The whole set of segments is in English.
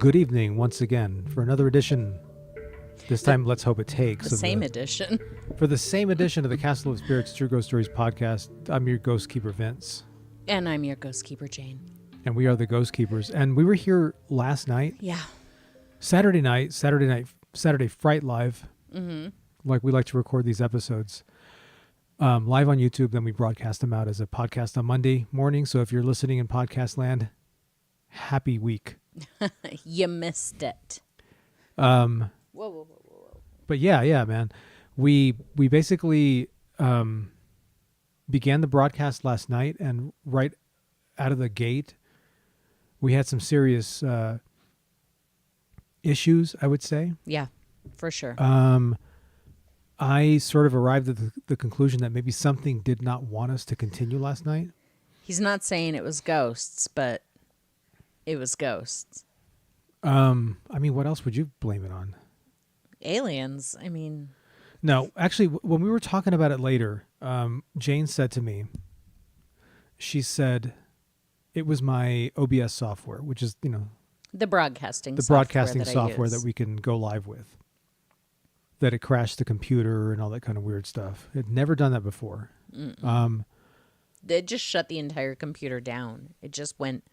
Good evening once again for another edition. This time, let's hope it takes. The same edition. For the same edition of the Castle of Spirits True Ghost Stories podcast, I'm your Ghostkeeper Vince. And I'm your Ghostkeeper Jane. And we are the Ghost Keepers. And we were here last night. Yeah. Saturday Fright Live. Mm-hmm. Like we like to record these episodes live on YouTube. Then we broadcast them out as a podcast on Monday morning. So if you're listening in podcast land, happy week. You missed it. Whoa. But yeah, man. We basically began the broadcast last night, and right out of the gate, we had some serious issues, I would say. Yeah, for sure. I sort of arrived at the conclusion that maybe something did not want us to continue last night. He's not saying it was ghosts, but it was ghosts. I mean, what else would you blame it on? Aliens. I mean, no, actually, when we were talking about it later, Jane said to me, she said it was my OBS software, which is, the broadcasting software that we can go live with, that it crashed the computer and all that kind of weird stuff. It had never done that before. It just shut the entire computer down. It just went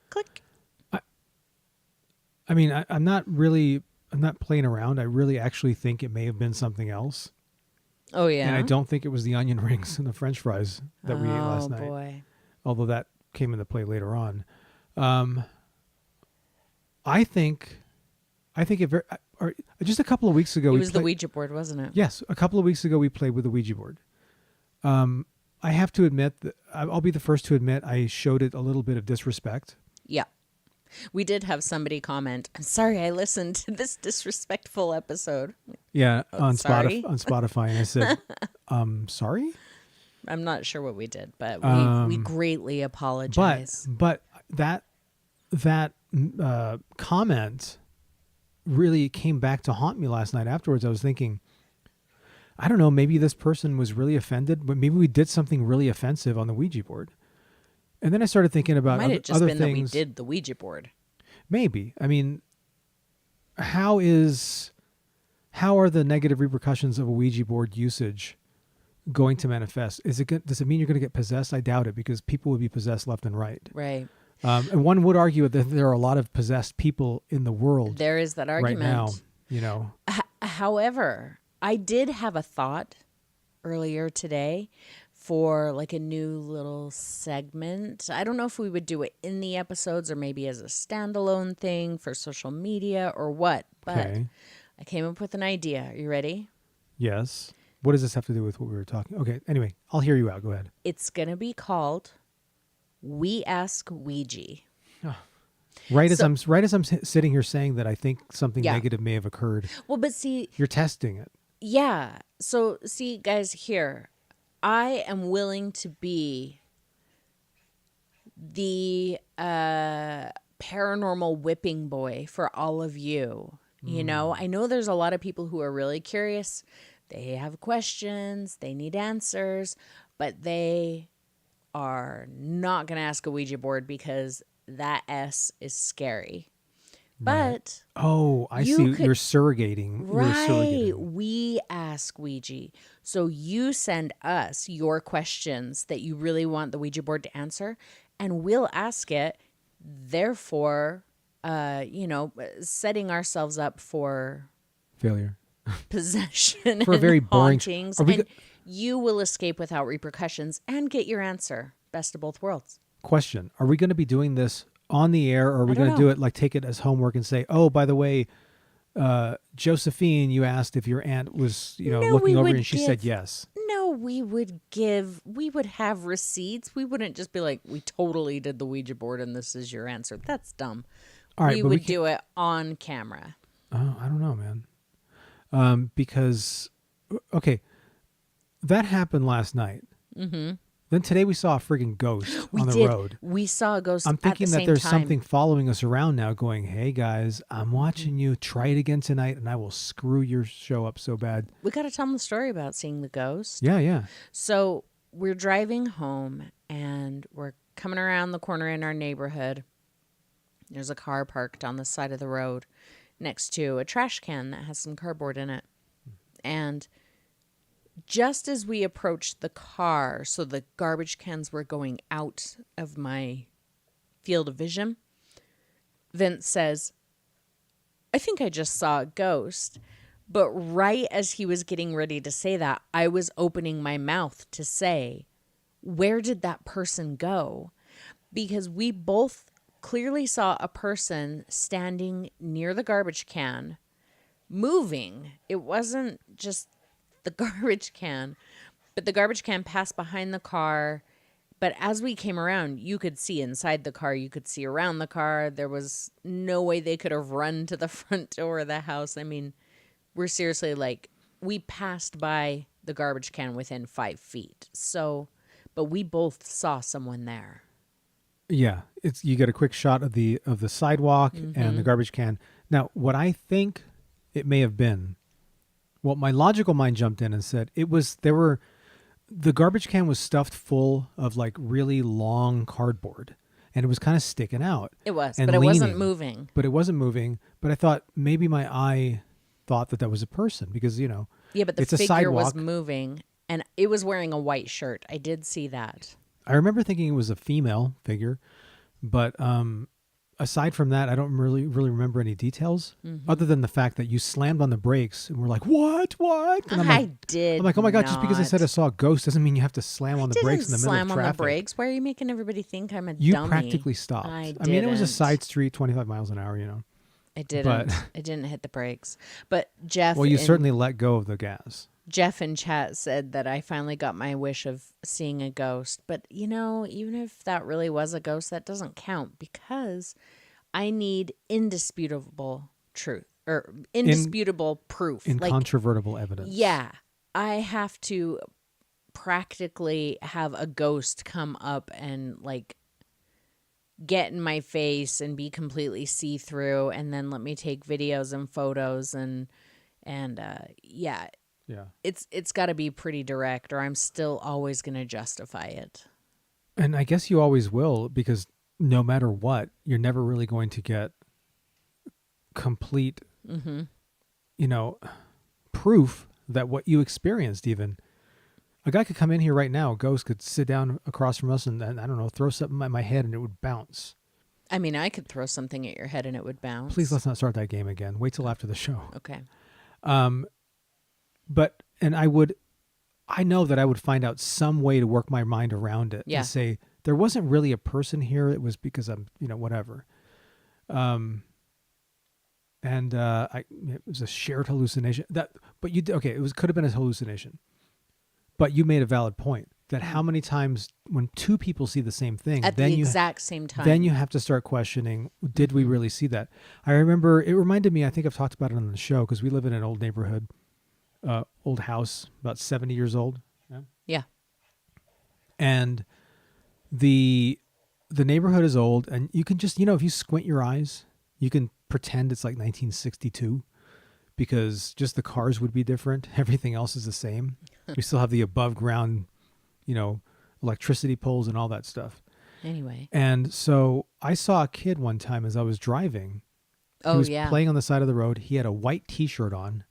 click. I mean, I'm not playing around. I really actually think it may have been something else. Oh, yeah? And I don't think it was the onion rings and the French fries that we ate last night. Oh, boy. Although that came into play later on. I think just a couple of weeks ago... It was the Ouija board, wasn't it? Yes. A couple of weeks ago, we played with the Ouija board. I have to admit, that I'll be the first to admit, I showed it a little bit of disrespect. Yeah. We did have somebody comment, I'm sorry I listened to this disrespectful episode. Yeah, on sorry? Spotify. And I said, sorry? I'm not sure what we did, but we greatly apologize. But that comment really came back to haunt me last night afterwards. I was thinking, I don't know, maybe this person was really offended, but maybe we did something really offensive on the Ouija board. And then I started thinking about might have just other been things. That we did the Ouija board. Maybe. I mean, how are the negative repercussions of a Ouija board usage going to manifest? Does it mean you're going to get possessed? I doubt it, because people would be possessed left and right. Right. And one would argue that there are a lot of possessed people in the world. There is that argument right now. However, I did have a thought earlier today for like a new little segment. I don't know if we would do it in the episodes or maybe as a standalone thing for social media or what, but okay. I came up with an idea. Are you ready? Yes. What does this have to do with what we were talking? Okay. Anyway, I'll hear you out. Go ahead. It's going to be called We Ask Ouija. Oh. Right as I'm sitting here saying that I think something negative may have occurred. Well, but see, you're testing it. Yeah. So see, guys, here, I am willing to be the paranormal whipping boy for all of you. You know, I know there's a lot of people who are really curious. They have questions. They need answers. But they are not going to ask a Ouija board because that S is scary. But I see. You're surrogating. Right. We ask Ouija. So you send us your questions that you really want the Ouija board to answer, and we'll ask it. Therefore, setting ourselves up for failure, possession, for a very boring hauntings, and you will escape without repercussions and get your answer. Best of both worlds. Question: are we going to be doing this on the air, or are we going to do it like take it as homework and say, oh, by the way, Josephine, you asked if your aunt was, looking over and she said yes. No, we would have receipts. We wouldn't just be like, we totally did the Ouija board and this is your answer. That's dumb. All right, we would do it on camera. Oh, I don't know, man. Because, okay, that happened last night. Mm-hmm. Then today we saw a friggin' ghost on the road. We saw a ghost. I'm thinking that there's something following us around now going, hey guys, I'm watching you. Try it again tonight and I will screw your show up so bad. We got to tell them the story about seeing the ghost. Yeah. So we're driving home and we're coming around the corner in our neighborhood There's a car parked on the side of the road next to a trash can that has some cardboard in it. And just as we approached the car, so the garbage cans were going out of my field of vision, Vince says, I think I just saw a ghost. But right as he was getting ready to say that, I was opening my mouth to say, where did that person go? Because we both clearly saw a person standing near the garbage can, moving. It wasn't just the garbage can, but the garbage can passed behind the car. But as we came around, you could see inside the car. You could see around the car. There was no way they could have run to the front door of the house. I mean, we're seriously like, we passed by the garbage can within 5 feet. So, but we both saw someone there. Yeah, it's you get a quick shot of the sidewalk and the garbage can. Now, what I think it may have been, well, my logical mind jumped in and said the garbage can was stuffed full of like really long cardboard, and it was kind of sticking out. It was, and but it wasn't leaning. moving. But it wasn't moving. But I thought maybe my eye thought that was a person because Yeah, but the it's a figure was sidewalk. moving, and it was wearing a white shirt. I did see that. I remember thinking it was a female figure, but aside from that, I don't really remember any details other than the fact that you slammed on the brakes and we're like, what? And I'm like, oh my God, just because I said I saw a ghost doesn't mean you have to slam on the brakes in the middle of traffic. Slam on the brakes? Why are you making everybody think I'm a You dummy? practically stopped. I mean, it was a didn't. side street, 25 miles an hour, I didn't. But- I didn't hit the brakes. But Jeff Well, you and- certainly let go of the gas. Jeff in chat said that I finally got my wish of seeing a ghost. But, even if that really was a ghost, that doesn't count because I need indisputable truth or indisputable proof. Incontrovertible evidence. Yeah. I have to practically have a ghost come up and get in my face and be completely see-through and then let me take videos and photos and yeah. Yeah. It's got to be pretty direct or I'm still always going to justify it. And I guess you always will because no matter what, you're never really going to get complete, proof that what you experienced even. A guy could come in here right now, a ghost could sit down across from us and I don't know, throw something at my head and it would bounce. I mean, I could throw something at your head and it would bounce. Please let's not start that game again. Wait till after the show. Okay. I know that I would find out some way to work my mind around it and say, there wasn't really a person here. It was because I'm, whatever. It was a shared hallucination could have been a hallucination, but you made a valid point that how many times when two people see the same thing at the exact same time, then you have to start questioning, did we really see that? I remember it reminded me, I think I've talked about it on the show because we live in an old neighborhood, old house, about 70 years old. Yeah. And the neighborhood is old and you can just, if you squint your eyes, you can pretend it's like 1962 because just the cars would be different. Everything else is the same. We still have the above ground, electricity poles and all that stuff. Anyway. And so I saw a kid one time as I was driving. He was playing on the side of the road. He had a white t-shirt on,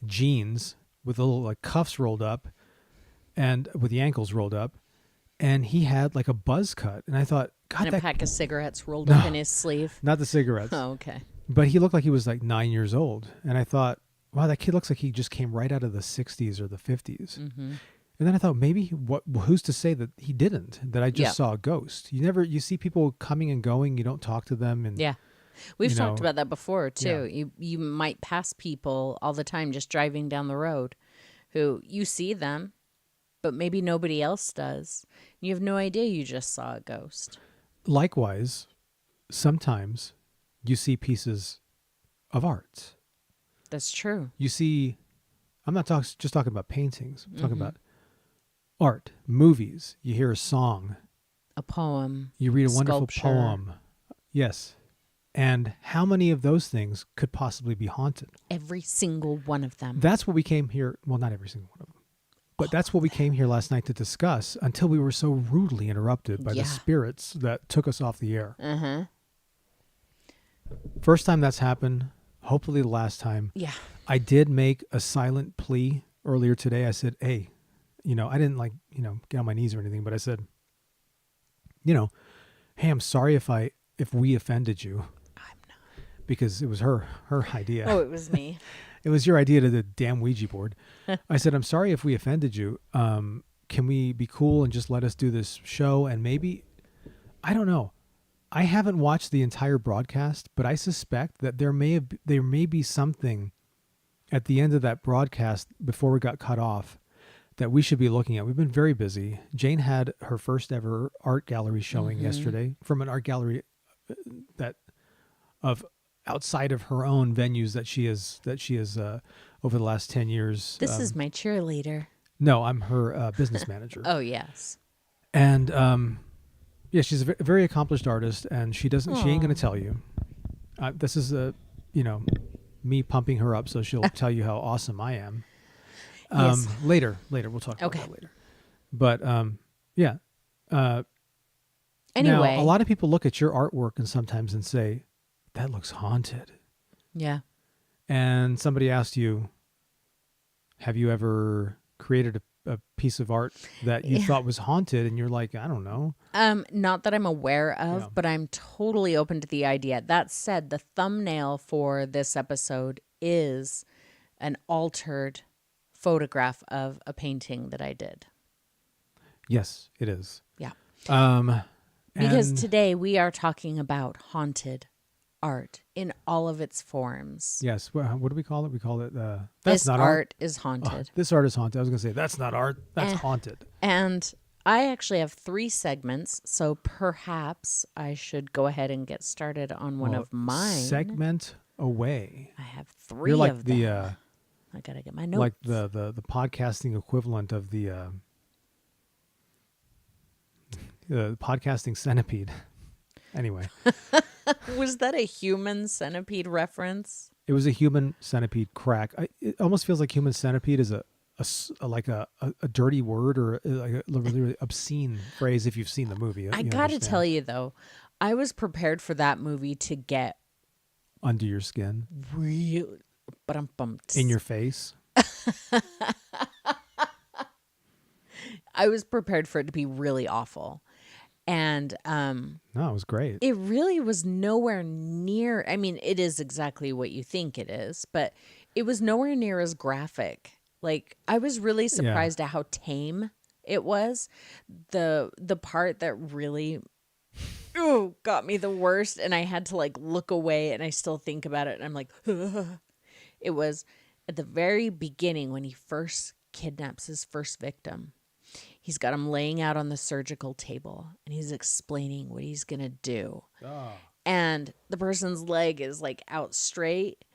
jeans with a little cuffs rolled up and with the ankles rolled up. And he had a buzz cut. And I thought, God, and a pack of cigarettes rolled up in his sleeve. Not the cigarettes. Oh, okay. But he looked like he was 9 years old. And I thought, wow, that kid looks like he just came right out of the 60s or the 50s. Mm-hmm. And then I thought, maybe who's to say that he didn't, that I just saw a ghost. You see people coming and going, you don't talk to them. And yeah. We've talked about that before too. Yeah. You might pass people all the time just driving down the road who you see them, but maybe nobody else does. You have no idea you just saw a ghost. Likewise, sometimes you see pieces of art. That's true. You see, I'm not just talking about paintings. I'm talking about art, movies. You hear a song. A poem. You read a wonderful sculpture. poem. Yes. And how many of those things could possibly be haunted? Every single one of them. That's what we came here. Well, not every single one of them. But that's what we came here last night to discuss until we were so rudely interrupted by the spirits that took us off the air. First time that's happened. Hopefully the last time. Yeah. I did make a silent plea earlier today. I said, hey, I didn't get on my knees or anything, but I said, hey, I'm sorry if we offended you. I'm not. Because it was her idea. Oh, it was me. It was your idea to the damn Ouija board. I said, I'm sorry if we offended you. Can we be cool and just let us do this show? And maybe, I don't know. I haven't watched the entire broadcast, but I suspect that there may be something at the end of that broadcast before we got cut off that we should be looking at. We've been very busy. Jane had her first ever art gallery showing yesterday from an art gallery that of outside of her own venues that she has over the last 10 years. This is my cheerleader. No, I'm her business manager. Oh, yes. And yeah, she's a very accomplished artist, and she ain't going to tell you. This is me pumping her up so she'll tell you how awesome I am. Yes. Later we'll talk about that later. But yeah. Anyway, now, a lot of people look at your artwork and sometimes say, that looks haunted. Yeah. And somebody asked you, have you ever created a piece of art that you thought was haunted? And you're like, I don't know. Not that I'm aware of, but I'm totally open to the idea. That said, the thumbnail for this episode is an altered photograph of a painting that I did. Yes, it is. Yeah. Because and today we are talking about haunted art in all of its forms. yes. What do we call it? We call it that's this not art is haunted. This art is haunted. I was going to say that's not art. That's haunted. And I actually have 3 segments, so perhaps I should go ahead and get started on one of mine. Segment away. I have 3 You're like of them. the I gotta get my notes. like the podcasting equivalent of the podcasting centipede. Anyway. Was that a human centipede reference? It was a human centipede crack. It almost feels like human centipede is a dirty word or like a really obscene phrase if you've seen the movie. I got to tell you, though, I was prepared for that movie to get under your skin, real, but I'm bumped in your face. I was prepared for it to be really awful. And no, it was great. It really was nowhere near. I mean, it is exactly what you think it is, but it was nowhere near as graphic. Like, I was really surprised at how tame it was. The part that really got me the worst, and I had to like look away, and I still think about it, and I'm like, it was at the very beginning when he first kidnaps his first victim. He's got him laying out on the surgical table, and he's explaining what he's going to do. Oh. And the person's leg is like out straight,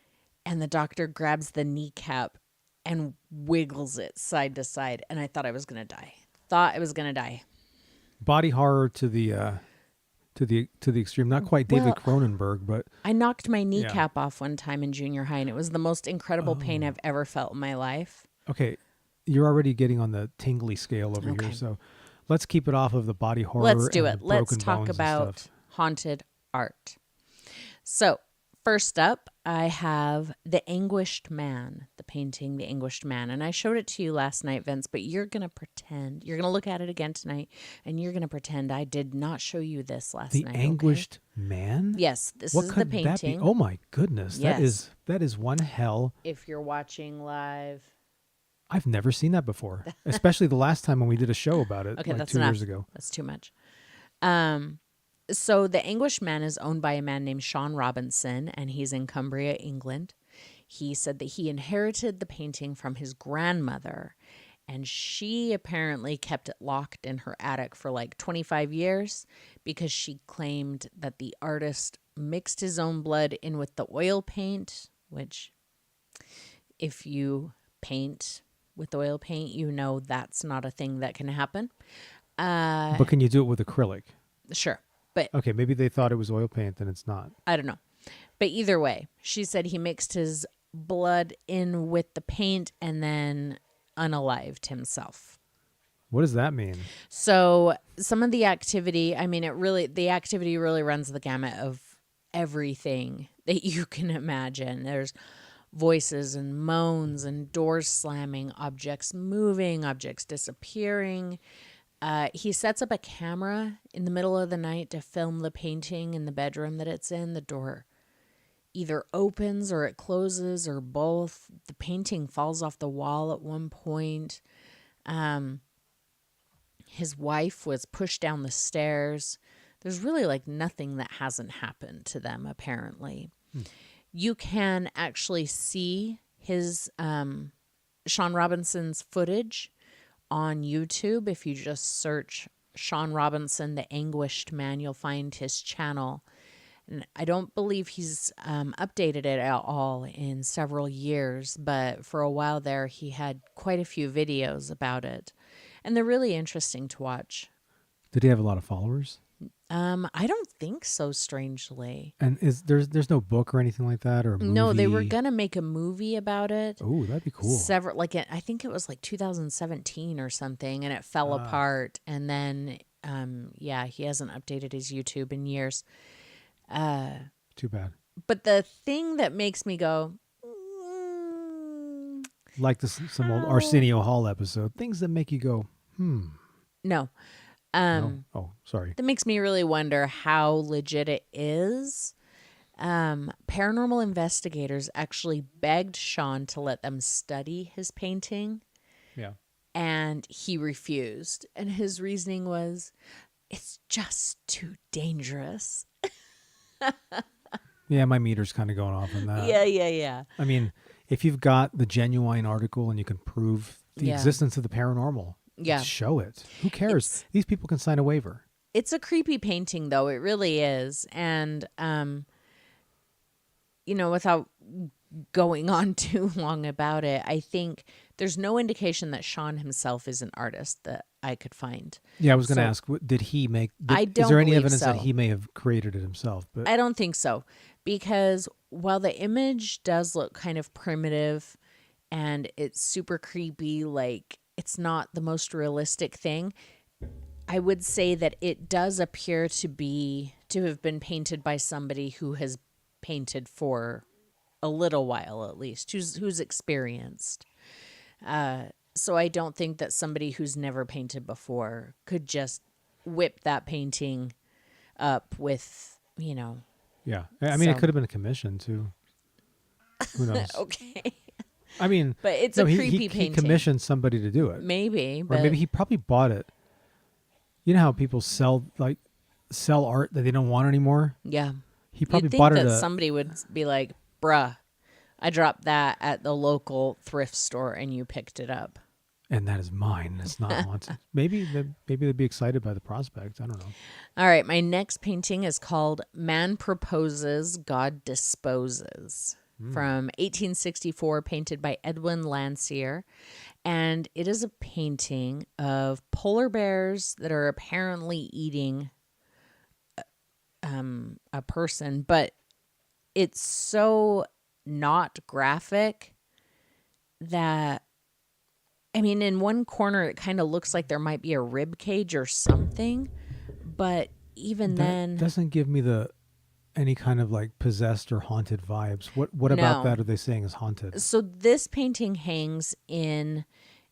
and the doctor grabs the kneecap and wiggles it side to side. And I thought I was going to die. Body horror to the extreme. Not quite David Cronenberg, but I knocked my kneecap off one time in junior high, and it was the most incredible pain I've ever felt in my life. Okay. You're already getting on the tingly scale over here, so let's keep it off of the body horror. Let's do it. Let's talk about haunted art. So, first up, I have The Anguished Man, the painting The Anguished Man. And I showed it to you last night, Vince, but you're going to pretend. You're going to look at it again tonight, and you're going to pretend I did not show you this last night. The Anguished Man? Yes, this is the painting. That be? Oh, my goodness. Yes. That is one hell. If you're watching live... I've never seen that before, especially the last time when we did a show about it, okay, like that's 2 enough. years ago. That's too much. So The Anguished Man is owned by a man named Sean Robinson, and he's in Cumbria, England. He said that he inherited the painting from his grandmother, and she apparently kept it locked in her attic for like 25 years because she claimed that the artist mixed his own blood in with the oil paint, which if you paint with oil paint, you know that's not a thing that can happen. But can you do it with acrylic? Sure. But okay, maybe they thought it was oil paint, then it's not. I don't know. But either way, she said he mixed his blood in with the paint and then unalived himself. What does that mean? So some of the activity, I mean, the activity really runs the gamut of everything that you can imagine. There's voices and moans and doors slamming, objects moving, objects disappearing. He sets up a camera in the middle of the night to film the painting in the bedroom that it's in. The door either opens or it closes or both. The painting falls off the wall at one point. His wife was pushed down the stairs. There's really like nothing that hasn't happened to them, apparently. You can actually see his Sean Robinson's footage on YouTube. If you just search Sean Robinson, the Anguished Man, you'll find his channel. And I don't believe he's updated it at all in several years, but for a while there, he had quite a few videos about it. And they're really interesting to watch. Did he have a lot of followers? I don't think so, strangely. And there's no book or anything like that, or a movie? No, they were gonna make a movie about it. Oh, that'd be cool. I think it was like 2017 or something, and it fell apart. And then, he hasn't updated his YouTube in years. Too bad. But the thing that makes me go, like some old Arsenio Hall episode, things that make you go, no. no? Oh, sorry. That makes me really wonder how legit it is. Paranormal investigators actually begged Sean to let them study his painting. Yeah. And he refused. And his reasoning was, it's just too dangerous. Yeah, my meter's kind of going off on that. Yeah. I mean, if you've got the genuine article and you can prove the existence of the paranormal, let's show it. Who cares? These people can sign a waiver. It's a creepy painting, though. It really is. And, without going on too long about it, I think there's no indication that Sean himself is an artist that I could find. Yeah, I was going to ask, did he make... I don't Is there any believe evidence so. that he may have created it himself? But I don't think so. Because while the image does look kind of primitive and it's super creepy, like it's not the most realistic thing, I would say that it does appear to have been painted by somebody who has painted for a little while, at least, who's experienced. So I don't think that somebody who's never painted before could just whip that painting up with, yeah. I mean, it could have been a commission, too. Who knows? Okay. I mean... But it's a creepy painting. He commissioned somebody to do it. Maybe. Or maybe he probably bought it. You know how people sell art that they don't want anymore? Yeah. He probably You'd think bought it. That somebody would be like, bruh, I dropped that at the local thrift store and you picked it up. And that is mine. It's not haunted. Maybe they'd be excited by the prospect. I don't know. All right. My next painting is called Man Proposes, God Disposes, from 1864, painted by Edwin Landseer. And it is a painting of polar bears that are apparently eating a person, but it's so not graphic that, I mean, in one corner it kind of looks like there might be a rib cage or something, but even then doesn't give me any kind of like possessed or haunted vibes. What about that are they saying is haunted? So this painting hangs in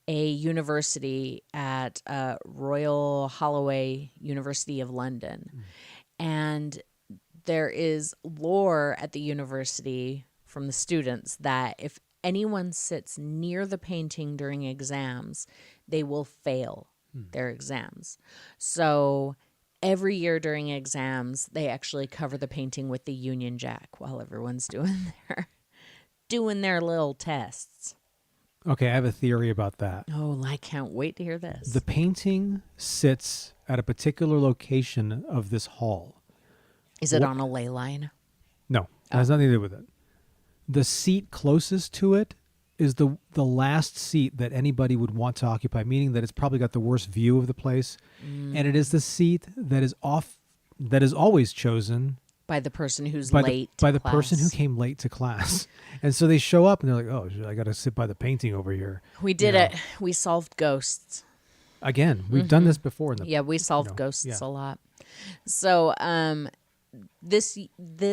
a university at Royal Holloway University of London. And there is lore at the university from the students that if anyone sits near the painting during exams, they will fail their exams. So every year during exams, they actually cover the painting with the Union Jack while everyone's doing their little tests. Okay, I have a theory about that. Oh, I can't wait to hear this. The painting sits at a particular location of this hall. Is it on a ley line? No, it has nothing to do with it. The seat closest to it is the last seat that anybody would want to occupy, meaning that it's probably got the worst view of the place. And it is the seat that is always chosen by the person who's by late the person who came late to class. And so they show up and they're like, oh, I got to sit by the painting over here. We did it. We solved ghosts. Again, we've done this before. We solved ghosts a lot. So this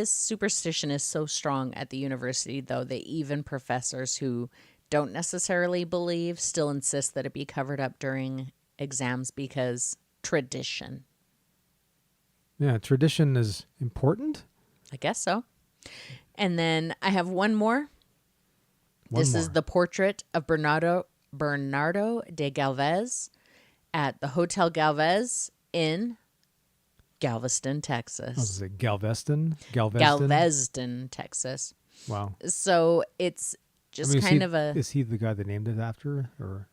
superstition is so strong at the university, though, that even professors who don't necessarily believe still insist that it be covered up during exams because tradition. Yeah, tradition is important. I guess so. And then I have one more. This is the portrait of Bernardo de Galvez at the Hotel Galvez in Galveston, Texas. Was it Galveston? Galveston, Texas. Wow. So it's just Is he the guy that named it after? Or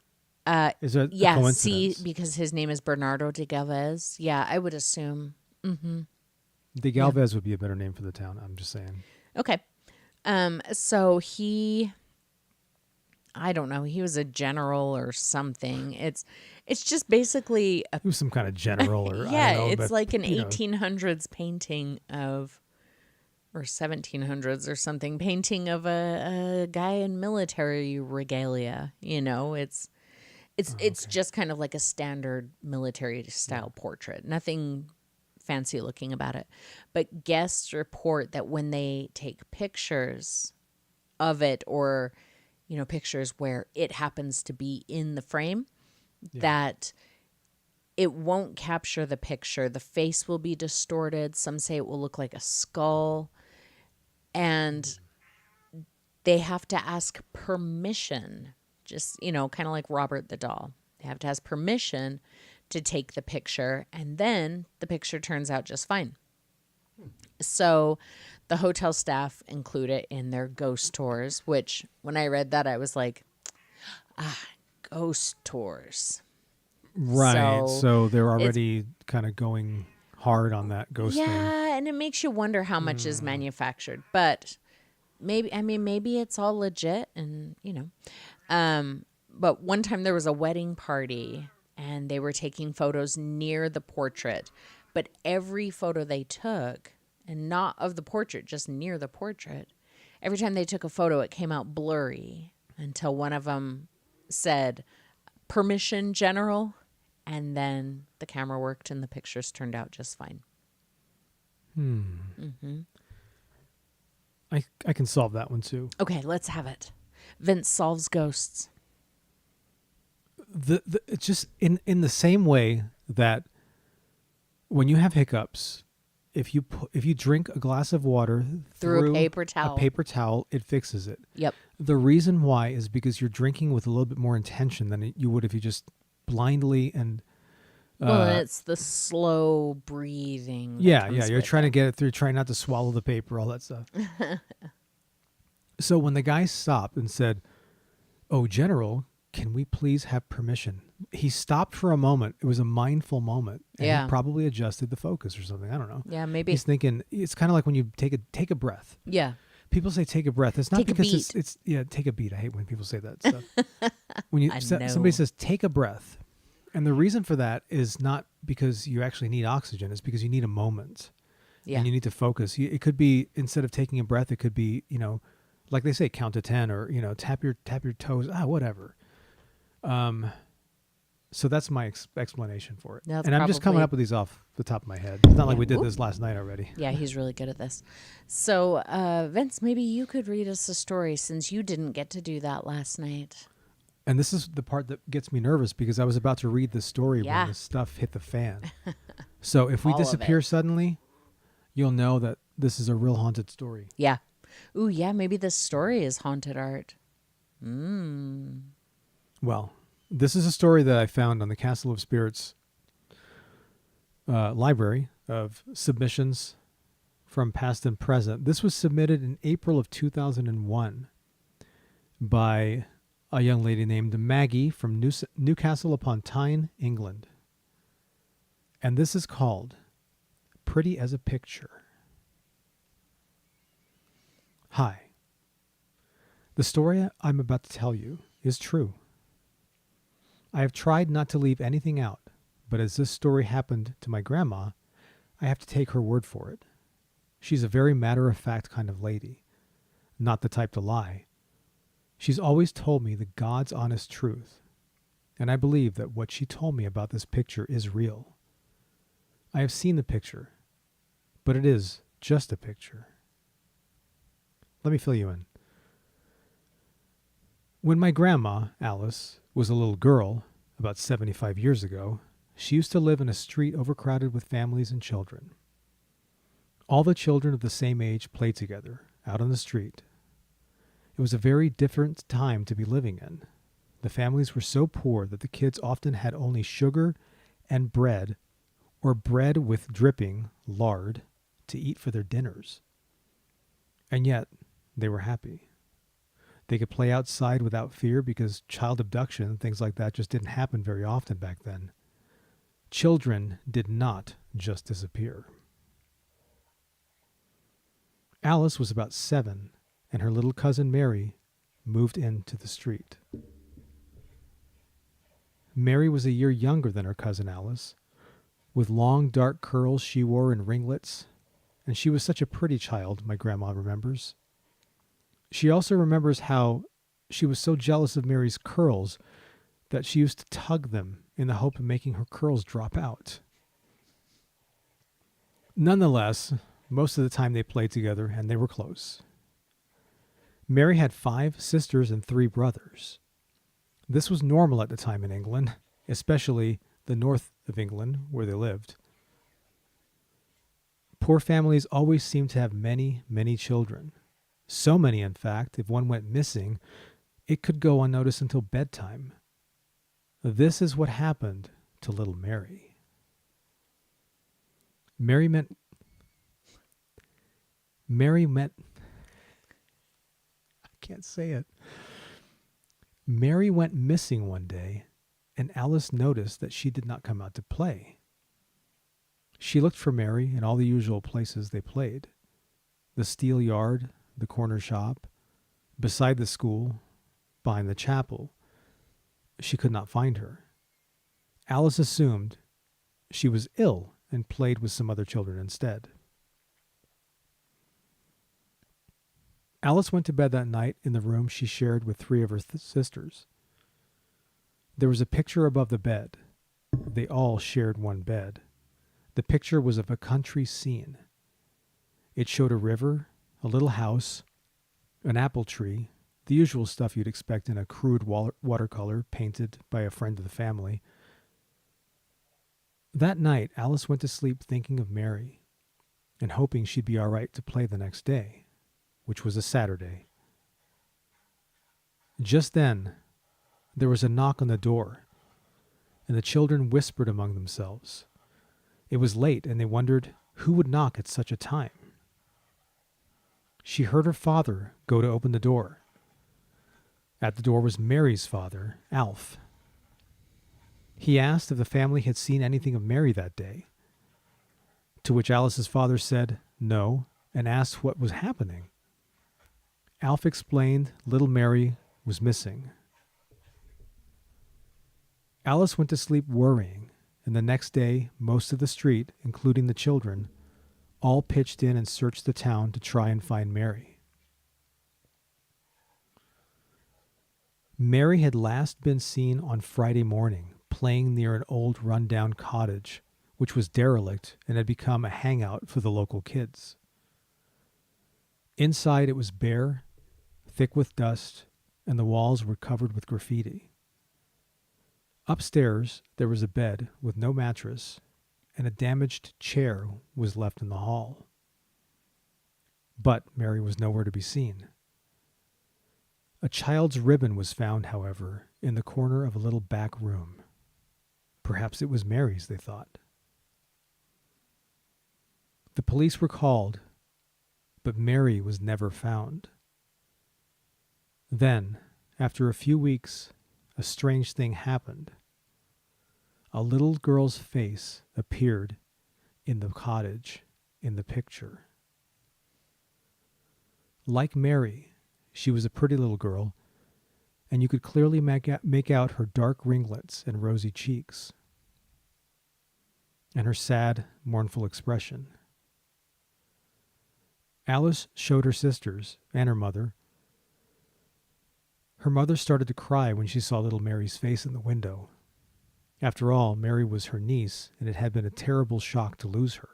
is it a coincidence? See, because his name is Bernardo de Galvez. Yeah, I would assume. Mm-hmm. De Galvez would be a better name for the town. I'm just saying. Okay. So I don't know. He was a general or something. It's just basically he was some kind of general or yeah. I don't know, It's but, like an 1800s painting of, or 1700s or something, painting of a guy in military regalia. It's just kind of like a standard military style portrait. Nothing fancy looking about it. But guests report that when they take pictures of it, or pictures where it happens to be in the frame, that it won't capture the picture. The face will be distorted. Some say it will look like a skull. And they have to ask permission, just, kind of like Robert the doll. They have to ask permission to take the picture, and then the picture turns out just fine. So the hotel staff include it in their ghost tours, which when I read that, I was like, ghost tours. Right. So they're already kind of going hard on that ghost thing. Yeah, and it makes you wonder how much is manufactured. But maybe it's all legit, and but one time there was a wedding party and they were taking photos near the portrait, but every photo they took, and not of the portrait, just near the portrait, every time they took a photo, it came out blurry until one of them said, "Permission, General," and then the camera worked and the pictures turned out just fine. Mm-hmm. I can solve that one too. Okay, let's have it. Vince solves ghosts. It's just in the same way that when you have hiccups, if you drink a glass of water through a paper towel, it fixes it. Yep. The reason why is because you're drinking with a little bit more intention than you would if you just blindly and. Well, it's the slow breathing. Yeah. You're trying to get it through, trying not to swallow the paper, all that stuff. So when the guy stopped and said, "Oh, General, can we please have permission?" He stopped for a moment. It was a mindful moment. And he probably adjusted the focus or something. I don't know. Yeah, maybe. He's thinking, it's kind of like when you take a breath. Yeah. People say take a breath. It's not take because it's take a beat. I hate when people say that stuff. When I know. Somebody says take a breath. And the reason for that is not because you actually need oxygen. It's because you need a moment. Yeah. And you need to focus. It could be, instead of taking a breath, it could be, like they say, count to 10 or, tap your toes, whatever. So that's my explanation for it. And I'm just coming up with these off the top of my head. It's not like we did this last night already. Yeah, he's really good at this. So, Vince, maybe you could read us a story since you didn't get to do that last night. And this is the part that gets me nervous because I was about to read the story when the stuff hit the fan. So if we disappear suddenly, you'll know that this is a real haunted story. Yeah. Ooh, yeah, maybe this story is haunted art. Well, this is a story that I found on the Castle of Spirits library of submissions from past and present. This was submitted in April of 2001 by a young lady named Maggie from Newcastle upon Tyne, England. And this is called Pretty as a Picture. Hi. The story I'm about to tell you is true. I have tried not to leave anything out, but as this story happened to my grandma, I have to take her word for it. She's a very matter-of-fact kind of lady, not the type to lie. She's always told me the God's honest truth, and I believe that what she told me about this picture is real. I have seen the picture, but it is just a picture. Let me fill you in. When my grandma, Alice, was a little girl, about 75 years ago, she used to live in a street overcrowded with families and children. All the children of the same age played together, out on the street. It was a very different time to be living in. The families were so poor that the kids often had only sugar and bread, or bread with dripping lard, to eat for their dinners. And yet, they were happy. They could play outside without fear because child abduction and things like that just didn't happen very often back then. Children did not just disappear. Alice was about 7, and her little cousin Mary moved into the street. Mary was a year younger than her cousin Alice, with long dark curls she wore in ringlets, and she was such a pretty child, my grandma remembers. She also remembers how she was so jealous of Mary's curls that she used to tug them in the hope of making her curls drop out. Nonetheless, most of the time they played together and they were close. Mary had 5 sisters and 3 brothers. This was normal at the time in England, especially the north of England where they lived. Poor families always seemed to have many, many children. So many, in fact, if one went missing, it could go unnoticed until bedtime. This is what happened to little Mary. Mary met I can't say it. Mary went missing one day, and Alice noticed that she did not come out to play. She looked for Mary in all the usual places they played: the steel yard, the corner shop, beside the school, behind the chapel. She could not find her. Alice assumed she was ill and played with some other children instead. Alice went to bed that night in the room she shared with 3 of her sisters. There was a picture above the bed. They all shared one bed. The picture was of a country scene. It showed a river, a little house, an apple tree, the usual stuff you'd expect in a crude watercolor painted by a friend of the family. That night, Alice went to sleep thinking of Mary and hoping she'd be all right to play the next day, which was a Saturday. Just then, there was a knock on the door, and the children whispered among themselves. It was late, and they wondered who would knock at such a time. She heard her father go to open the door. At the door was Mary's father, Alf. He asked if the family had seen anything of Mary that day, to which Alice's father said no, and asked what was happening. Alf explained little Mary was missing. Alice went to sleep worrying, and the next day most of the street, including the children, all pitched in and searched the town to try and find Mary. Mary had last been seen on Friday morning, playing near an old run-down cottage, which was derelict and had become a hangout for the local kids. Inside it was bare, thick with dust, and the walls were covered with graffiti. Upstairs there was a bed with no mattress, and a damaged chair was left in the hall. But Mary was nowhere to be seen. A child's ribbon was found, however, in the corner of a little back room. Perhaps it was Mary's, they thought. The police were called, but Mary was never found. Then, after a few weeks, a strange thing happened. A little girl's face appeared in the cottage in the picture. Like Mary, she was a pretty little girl, and you could clearly make out her dark ringlets and rosy cheeks, and her sad, mournful expression. Alice showed her sisters and her mother. Her mother started to cry when she saw little Mary's face in the window. After all, Mary was her niece, and it had been a terrible shock to lose her.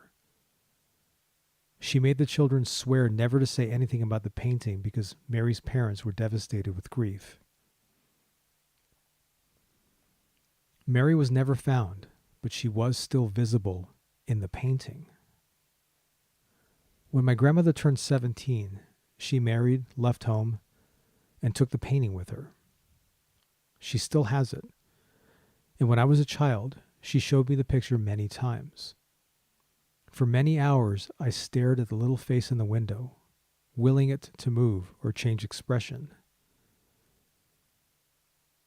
She made the children swear never to say anything about the painting because Mary's parents were devastated with grief. Mary was never found, but she was still visible in the painting. When my grandmother turned 17, she married, left home, and took the painting with her. She still has it. And when I was a child, she showed me the picture many times. For many hours, I stared at the little face in the window, willing it to move or change expression.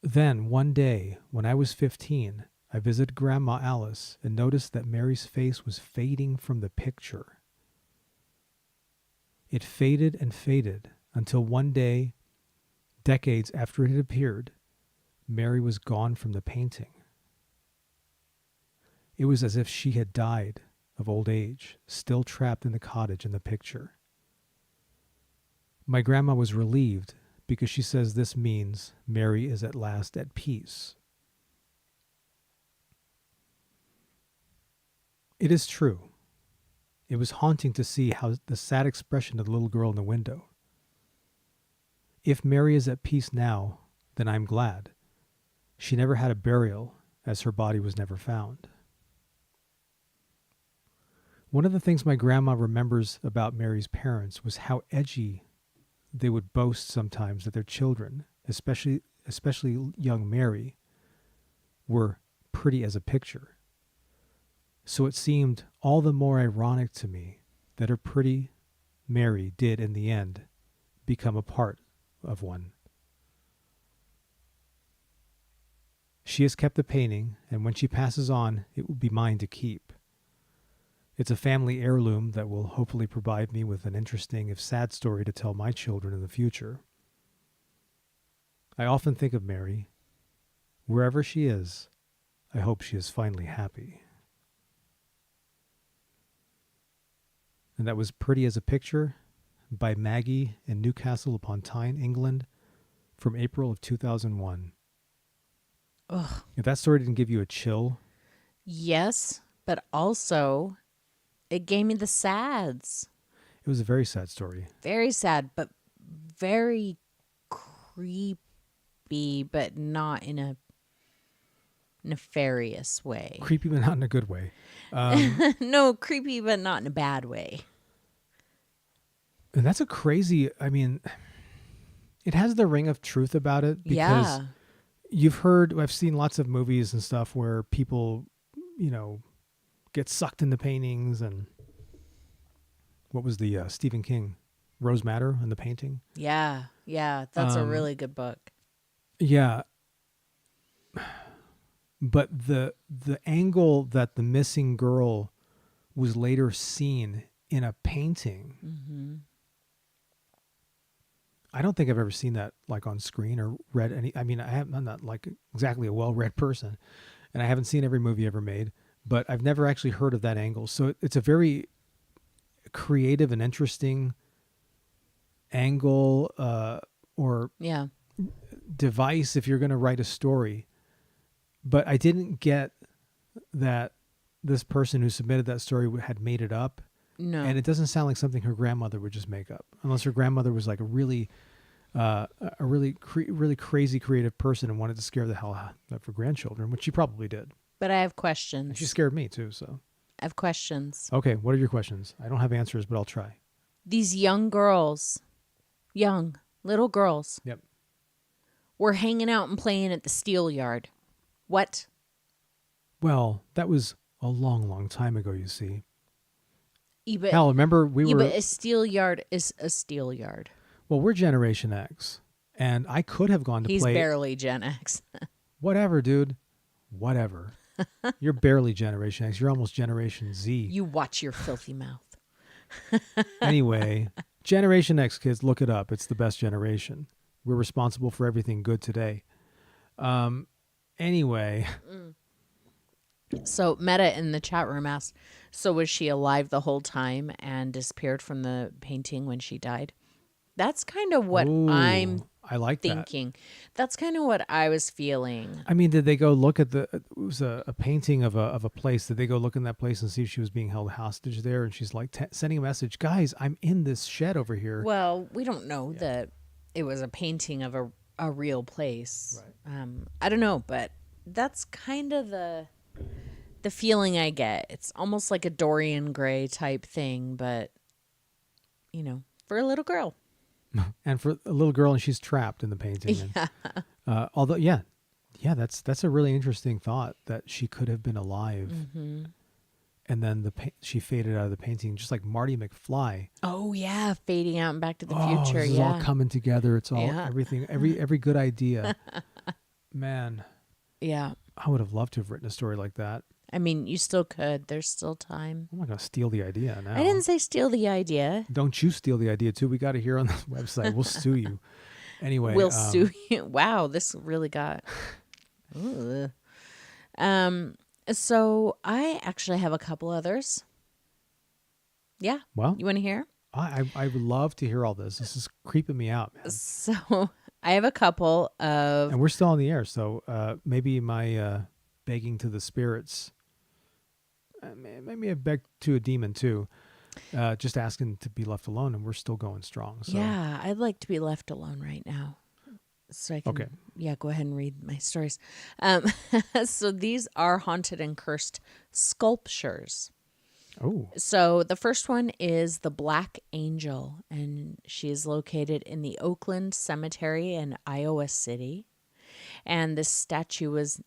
Then, one day, when I was 15, I visited Grandma Alice and noticed that Mary's face was fading from the picture. It faded and faded until one day, decades after it had appeared, Mary was gone from the painting. It was as if she had died of old age, still trapped in the cottage in the picture. My grandma was relieved because she says this means Mary is at last at peace. It is true. It was haunting to see how the sad expression of the little girl in the window. If Mary is at peace now, then I'm glad. She never had a burial, as her body was never found. One of the things my grandma remembers about Mary's parents was how edgy they would boast sometimes that their children, especially young Mary, were pretty as a picture. So it seemed all the more ironic to me that her pretty Mary did in the end become a part of one. She has kept the painting, and when she passes on, it will be mine to keep. It's a family heirloom that will hopefully provide me with an interesting, if sad, story to tell my children in the future. I often think of Mary. Wherever she is, I hope she is finally happy. And that was Pretty as a Picture by Maggie in Newcastle upon Tyne, England, from April of 2001. Ugh. If that story didn't give you a chill. Yes, but also it gave me the sads. It was a very sad story. Very sad, but very creepy, but not in a nefarious way. Creepy, but not in a good way. No, creepy, but not in a bad way. And that's a crazy, it has the ring of truth about it because I've seen lots of movies and stuff where people, get sucked into paintings. And what was the Stephen King, Rose Madder and the painting? Yeah. That's a really good book. Yeah. But the angle that the missing girl was later seen in a painting, Mm-hmm. I don't think I've ever seen that like on screen or read any. I'm not like exactly a well-read person, and I haven't seen every movie ever made, but I've never actually heard of that angle. So it's a very creative and interesting angle or device if you're going to write a story. But I didn't get that this person who submitted that story had made it up. No. And it doesn't sound like something her grandmother would just make up, unless her grandmother was like a really crazy creative person and wanted to scare the hell out of her grandchildren, which she probably did. But I have questions. And she scared me too. So I have questions. Okay, what are your questions? I don't have answers, but I'll try. These young little girls. Yep. Were hanging out and playing at the steel yard. What? Well, that was a long, long time ago, you see. But, Hell, remember but a steel yard is a steel yard. Well, we're Generation X, and I could have gone to He's play. He's barely Gen X. Whatever, dude. Whatever. You're barely Generation X. You're almost Generation Z. You watch your filthy mouth. Anyway, Generation X kids, look it up. It's the best generation. We're responsible for everything good today. Anyway. So Meta in the chat room asked, so was she alive the whole time and disappeared from the painting when she died? That's kind of what I'm I like that. thinking. That's kind of what I was feeling. I mean, did they go look at it was a painting of a place. Did they go look in that place and see if she was being held hostage there? And she's like sending a message, guys, I'm in this shed over here. Well, we don't know that it was a painting of a real place. Right. I don't know, but that's kind of the feeling I get. It's almost like a Dorian Gray type thing, but for a little girl. And for a little girl, and she's trapped in the painting. Yeah. And, although, yeah, that's a really interesting thought that she could have been alive, and then she faded out of the painting, just like Marty McFly. Oh yeah, fading out and Back to the Future. This is all coming together. It's all everything, every good idea. Man, yeah. I would have loved to have written a story like that. I mean, you still could. There's still time. I'm not gonna steal the idea now. I didn't say steal the idea. Don't you steal the idea too? We got it here on the website. We'll sue you. Anyway, We'll sue you. Wow, this really got. So I actually have a couple others. Yeah. Well, you want to hear? I would love to hear all this. This is creeping me out, man. So I have a couple of. And we're still on the air, so maybe my begging to the spirits. Maybe I beg to a demon too. Just asking to be left alone, and we're still going strong. So. Yeah, I'd like to be left alone right now. So I can, go ahead and read my stories. So these are haunted and cursed sculptures. Oh. So the first one is the Black Angel, and she is located in the Oakland Cemetery in Iowa City. And this statue was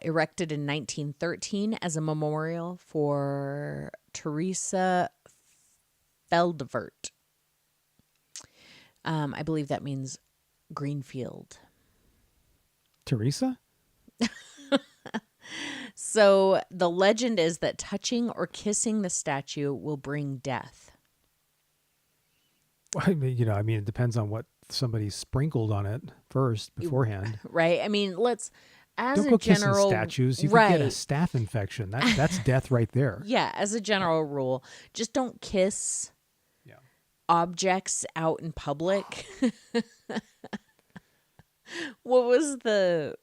erected in 1913 as a memorial for Teresa Feldvert. I believe that means Greenfield. Teresa? So the legend is that touching or kissing the statue will bring death. I mean, it depends on what somebody sprinkled on it first beforehand. Right? I mean, Don't go kissing statues. You could get a staph infection. That's death right there. Yeah, as a general rule, just don't kiss objects out in public. What was there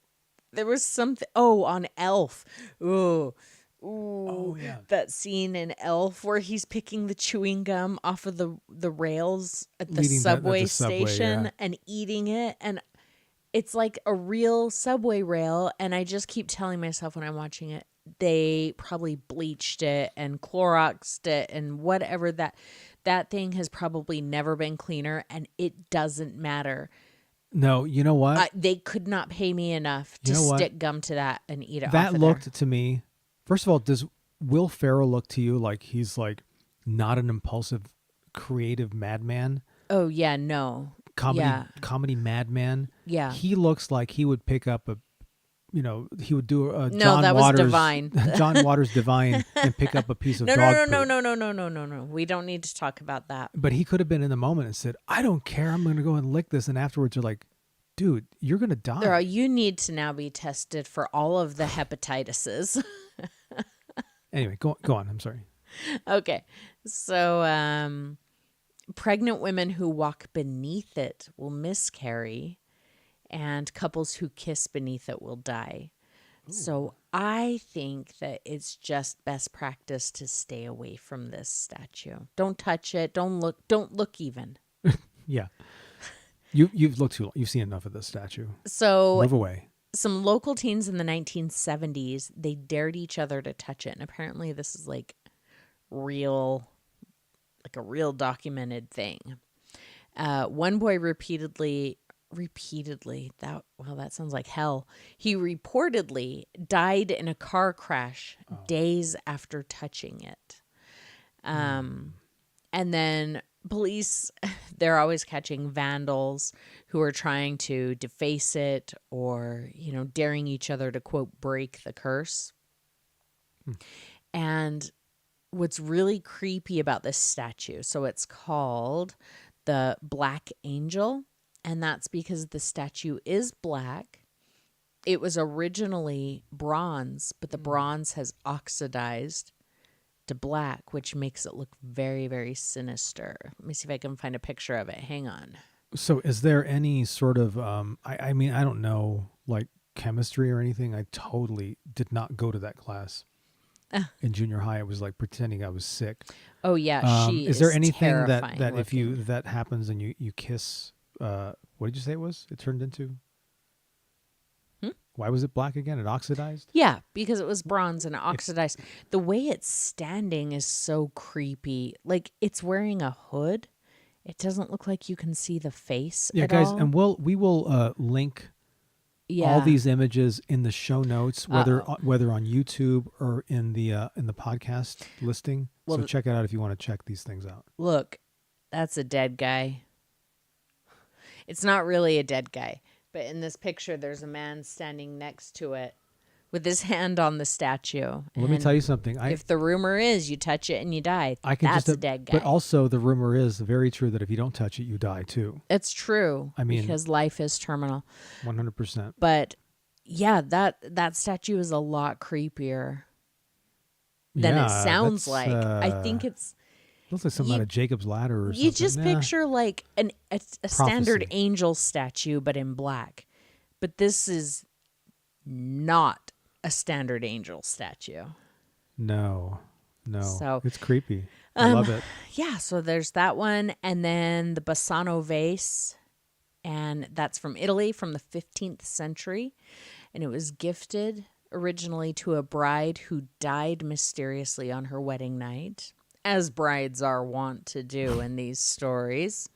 was something, on Elf. Ooh, yeah. That scene in Elf where he's picking the chewing gum off of the rails at the subway station and eating it. And it's like a real subway rail. And I just keep telling myself when I'm watching it, they probably bleached it and Cloroxed it and whatever. That thing has probably never been cleaner, and it doesn't matter. No, you know what? They could not pay me enough to stick gum to that and eat it. That looked to me. First of all, does Will Ferrell look to you like he's like not an impulsive, creative madman? Oh yeah, no. Comedy madman. Yeah. He looks like he would pick up he would do a John Waters, was Divine. John Waters Divine and pick up a piece of dog poop. No. We don't need to talk about that. But he could have been in the moment and said, I don't care. I'm going to go and lick this. And afterwards you're like, dude, you're going to die. Girl, you need to now be tested for all of the hepatitises. Anyway, go on. I'm sorry. Okay. So, pregnant women who walk beneath it will miscarry, and couples who kiss beneath it will die. Ooh. So I think that it's just best practice to stay away from this statue. Don't touch it. Don't look even. Yeah. You've seen enough of this statue. So move away. Some local teens in the 1970s, they dared each other to touch it. And apparently this is like a real documented thing. One boy repeatedly, that sounds like hell. He reportedly died in a car crash days after touching it. And then police, they're always catching vandals who are trying to deface it or, daring each other to, quote, break the curse. And what's really creepy about this statue, so it's called the Black Angel, and that's because the statue is black. It was originally bronze, but the bronze has oxidized to black, which makes it look very, very sinister. Let me see if I can find a picture of it. Hang on. So is there any sort of, I mean, I don't know, like chemistry or anything. I totally did not go to that class in junior high. I was like pretending I was sick. Oh yeah, she Is there is anything terrifying that if you, looking. that happens and you kiss, what did you say it was? It turned into? Hmm? Why was it black again? It oxidized? Yeah, because it was bronze and oxidized. The way it's standing is so creepy. Like it's wearing a hood. It doesn't look like you can see the face Yeah, at guys, all. and we will link all Yeah. these images in the show notes, whether Uh-oh. whether on YouTube or in the podcast listing. Well, So check it out if you want to check these things out. look, that's a dead guy. It's not really a dead guy, but in this picture, there's a man standing next to it with his hand on the statue. Well, let me tell you something. If the rumor is you touch it and you die, I can that's just, a dead guy. but also the rumor is very true that if you don't touch it, you die too. It's true. I mean- because life is terminal. 100%. But yeah, that statue is a lot creepier than Yeah, it sounds that's, like. I think it's looks like something out you- of Jacob's Ladder or something. you just Nah. picture like a standard Prophecy. angel statue, but in black. But this is not a standard angel statue. No, So, it's creepy. I love it. Yeah, so there's that one, and then the Bassano vase, and that's from Italy from the 15th century, and it was gifted originally to a bride who died mysteriously on her wedding night, as brides are wont to do in these stories.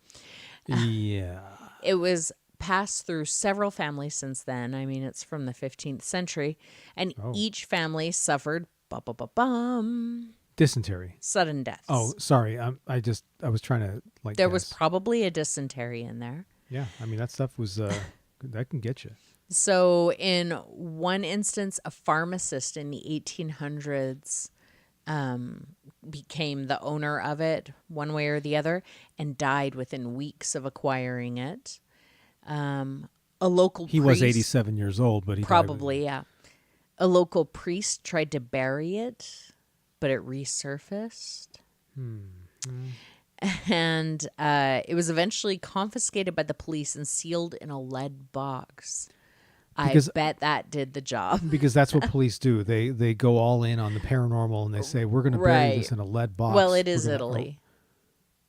Yeah. It was passed through several families since then. I mean, it's from the 15th century, and each family suffered Dysentery. sudden deaths. Oh, sorry. I was trying to like. There was guess. probably a dysentery in there. Yeah, I mean that stuff was that can get you. So, in one instance, a pharmacist in the 1800s became the owner of it, one way or the other, and died within weeks of acquiring it. A local He priest, was 87 years old, but he died probably, yeah. A local priest tried to bury it, but it resurfaced. And it was eventually confiscated by the police and sealed in a lead box. Because- I bet that did the job. because that's what police do. They go all in on the paranormal and they say we're going to bury Right. this in a lead box. Well, it We're is gonna- Italy.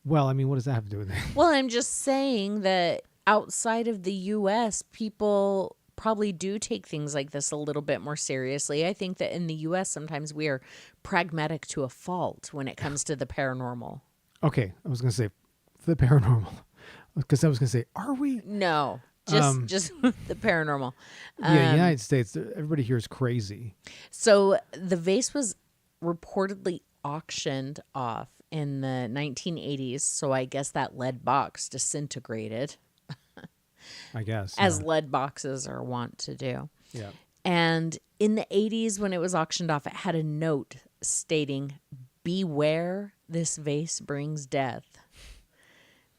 well, I mean, what does that have to do with it? Well, I'm just saying that outside of the U.S., people probably do take things like this a little bit more seriously. I think that in the U.S., sometimes we are pragmatic to a fault when it comes to the paranormal. Okay, I was going to say the paranormal because I was going to say, are we? No, just the paranormal. Yeah, United States. Everybody here is crazy. So the vase was reportedly auctioned off in the 1980s. So I guess that lead box disintegrated, I guess as yeah. lead boxes are wont to do. Yeah. And in the 80s, when it was auctioned off, it had a note stating, "Beware, this vase brings death."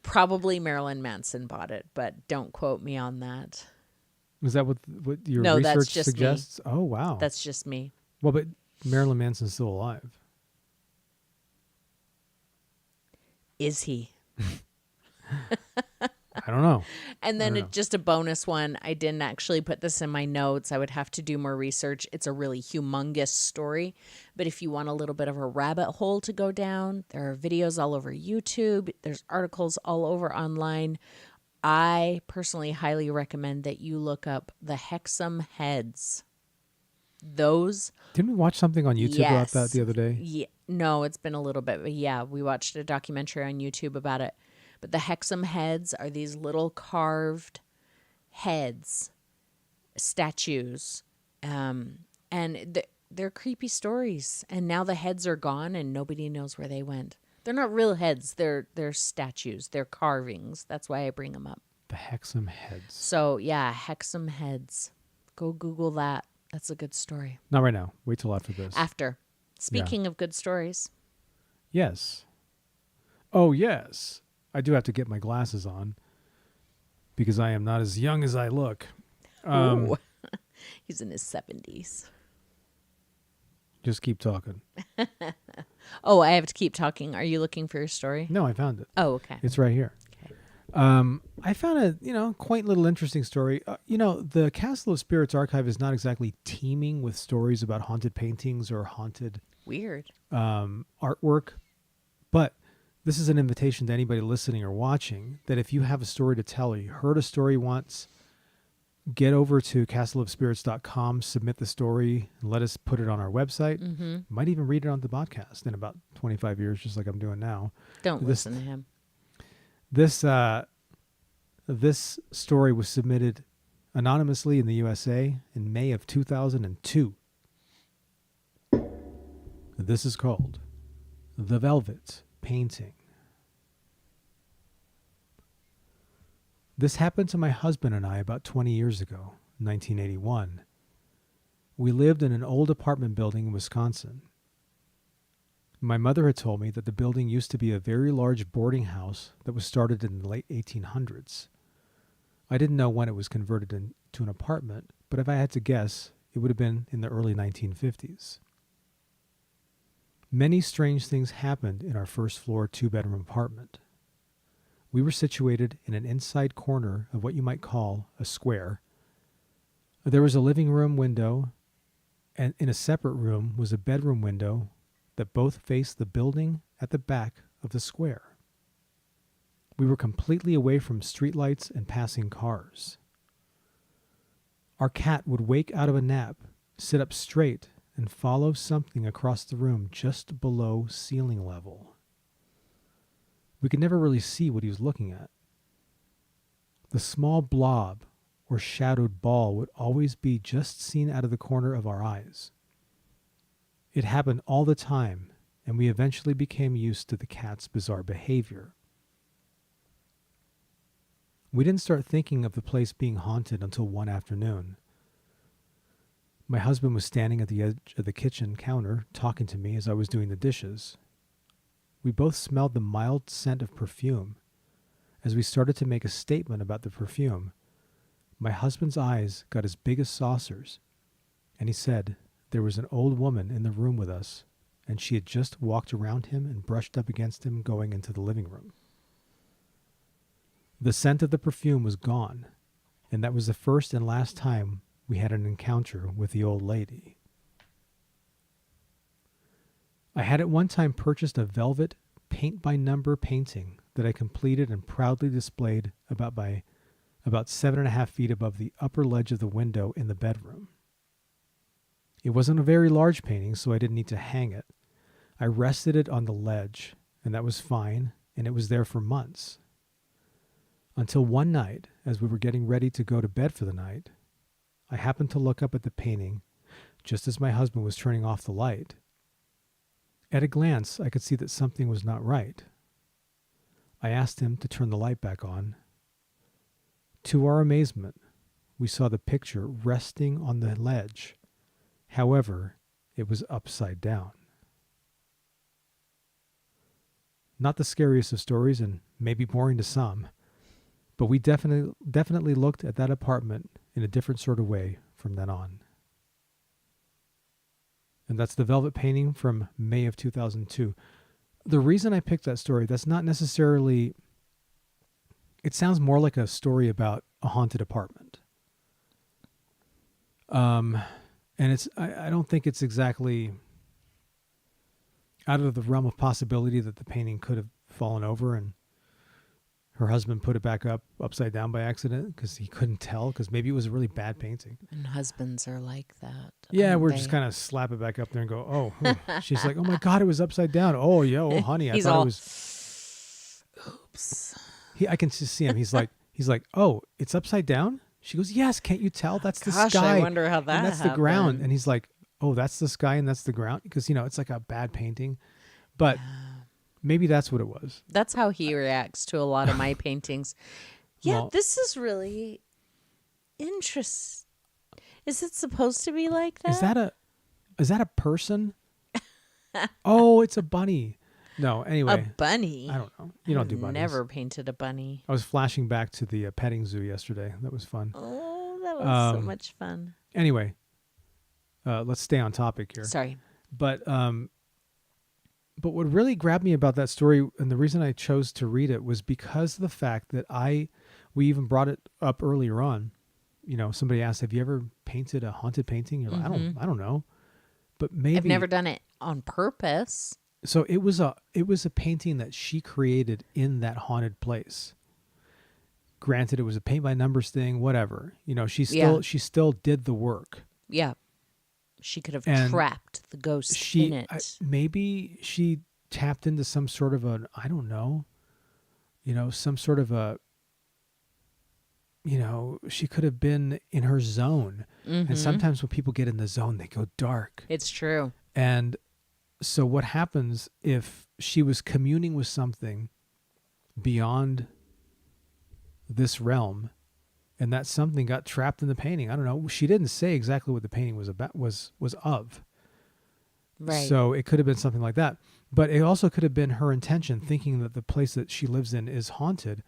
Probably Marilyn Manson bought it, but don't quote me on that. Was that what your No, that's research just me. suggests? Oh, wow. That's just me. Well, but Marilyn Manson's still alive. Is he? I don't know. And then I don't know. just a bonus one. I didn't actually put this in my notes. I would have to do more research. It's a really humongous story. But if you want a little bit of a rabbit hole to go down, there are videos all over YouTube. There's articles all over online. I personally highly recommend that you look up the Hexam Heads. Those, Didn't we watch something on YouTube about yes. that the other day? Yeah, no, it's been a little bit, but yeah, we watched a documentary on YouTube about it. But the Hexam Heads are these little carved heads, statues, and they're creepy stories. And now the heads are gone, and nobody knows where they went. They're not real heads. They're statues. They're carvings. That's why I bring them up. The Hexam Heads. So yeah, Hexam Heads. Go Google that. That's a good story. Not right now. Wait till after this. After. Speaking of good stories. Yes. Oh, yes. I do have to get my glasses on because I am not as young as I look. Ooh. He's in his 70s. Just keep talking. Oh, I have to keep talking. Are you looking for your story? No, I found it. Oh, okay. It's right here. I found a quaint little interesting story. The Castle of Spirits archive is not exactly teeming with stories about haunted paintings or haunted Weird. artwork, but this is an invitation to anybody listening or watching that if you have a story to tell, or you heard a story once, get over to castleofspirits.com, submit the story, and let us put it on our website. Mm-hmm. Might even read it on the podcast in about 25 years, just like I'm doing now. Don't listen to him. This story was submitted anonymously in the USA in May of 2002. This is called The Velvet Painting. This happened to my husband and I about 20 years ago, 1981. We lived in an old apartment building in Wisconsin. My mother had told me that the building used to be a very large boarding house that was started in the late 1800s. I didn't know when it was converted into an apartment, but if I had to guess, it would have been in the early 1950s. Many strange things happened in our first floor 2-bedroom apartment. We were situated in an inside corner of what you might call a square. There was a living room window, and in a separate room was a bedroom window that both faced the building at the back of the square. We were completely away from streetlights and passing cars. Our cat would wake out of a nap, sit up straight, and follow something across the room just below ceiling level. We could never really see what he was looking at. The small blob or shadowed ball would always be just seen out of the corner of our eyes. It happened all the time, and we eventually became used to the cat's bizarre behavior. We didn't start thinking of the place being haunted until one afternoon. My husband was standing at the edge of the kitchen counter talking to me as I was doing the dishes. We both smelled the mild scent of perfume. As we started to make a statement about the perfume, my husband's eyes got as big as saucers, and he said there was an old woman in the room with us, and she had just walked around him and brushed up against him going into the living room. The scent of the perfume was gone, and that was the first and last time we had an encounter with the old lady. I had at one time purchased a velvet paint-by-number painting that I completed and proudly displayed about 7.5 feet above the upper ledge of the window in the bedroom. It wasn't a very large painting, so I didn't need to hang it. I rested it on the ledge, and that was fine, and it was there for months. Until one night, as we were getting ready to go to bed for the night, I happened to look up at the painting just as my husband was turning off the light. At a glance, I could see that something was not right. I asked him to turn the light back on. To our amazement, we saw the picture resting on the ledge. However, it was upside down. Not the scariest of stories, and maybe boring to some, but we definitely looked at that apartment in a different sort of way from then on. And that's the Velvet Painting from May of 2002. The reason I picked that story, that's not necessarily... It sounds more like a story about a haunted apartment. And I don't think it's exactly out of the realm of possibility that the painting could have fallen over and her husband put it back up upside down by accident because he couldn't tell, because maybe it was a really bad painting. And husbands are like that. Yeah, we're just kind of slap it back up there and go, oh. She's like, oh my God, it was upside down. Oh, honey, I thought it was. Oops. I can just see him. He's like, oh, it's upside down? She goes, yes, can't you tell? That's the Gosh, sky. I wonder how that and that's happened. the ground. And he's like, oh, that's the sky and that's the ground? Because, it's like a bad painting. But maybe that's what it was. That's how he reacts to a lot of my paintings. Yeah, Well, this is really interesting. Is it supposed to be like that? Is that a person? Oh, it's a bunny. No, anyway. A bunny? I don't know. You don't do bunnies. Never painted a bunny. I was flashing back to the petting zoo yesterday. That was fun. Oh, that was so much fun. Anyway, let's stay on topic here. Sorry. But But what really grabbed me about that story, and the reason I chose to read it, was because of the fact that we even brought it up earlier on. You know, somebody asked, "Have you ever painted a haunted painting?" You're like, Mm-hmm. I don't know, but I've never maybe. done it on purpose. So it was a painting that she created in that haunted place. Granted, it was a paint by numbers thing, whatever. You know, Yeah. she still did the work, Yeah. She could have and trapped the ghost in it. maybe she tapped into some sort of an, I don't know, some sort of a, she could have been in her zone. And Mm-hmm. sometimes when people get in the zone, they go dark. It's true. And so what happens if she was communing with something beyond this realm, and that something got trapped in the painting? I don't know. She didn't say exactly what the painting was about, was of. Right. So it could have been something like that. But it also could have been her intention, thinking that the place that she lives in is haunted,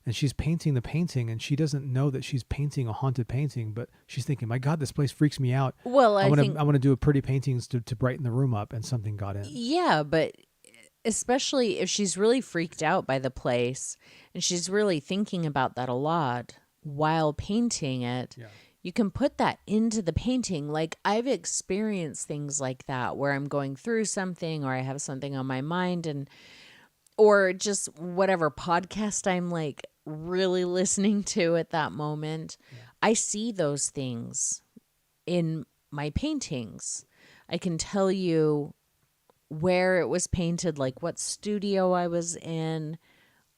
and she's painting the painting, and she doesn't know that she's painting a haunted painting, but she's thinking, my God, this place freaks me out. Well, I I want think, to do a pretty paintings to brighten the room up, and something got in. yeah, but especially if she's really freaked out by the place and she's really thinking about that a lot while painting it, Yeah. you can put that into the painting. Like, I've experienced things like that where I'm going through something or I have something on my mind, and or just whatever podcast I'm like really listening to at that moment. Yeah. I see those things in my paintings. I can tell you where it was painted, like what studio I was in,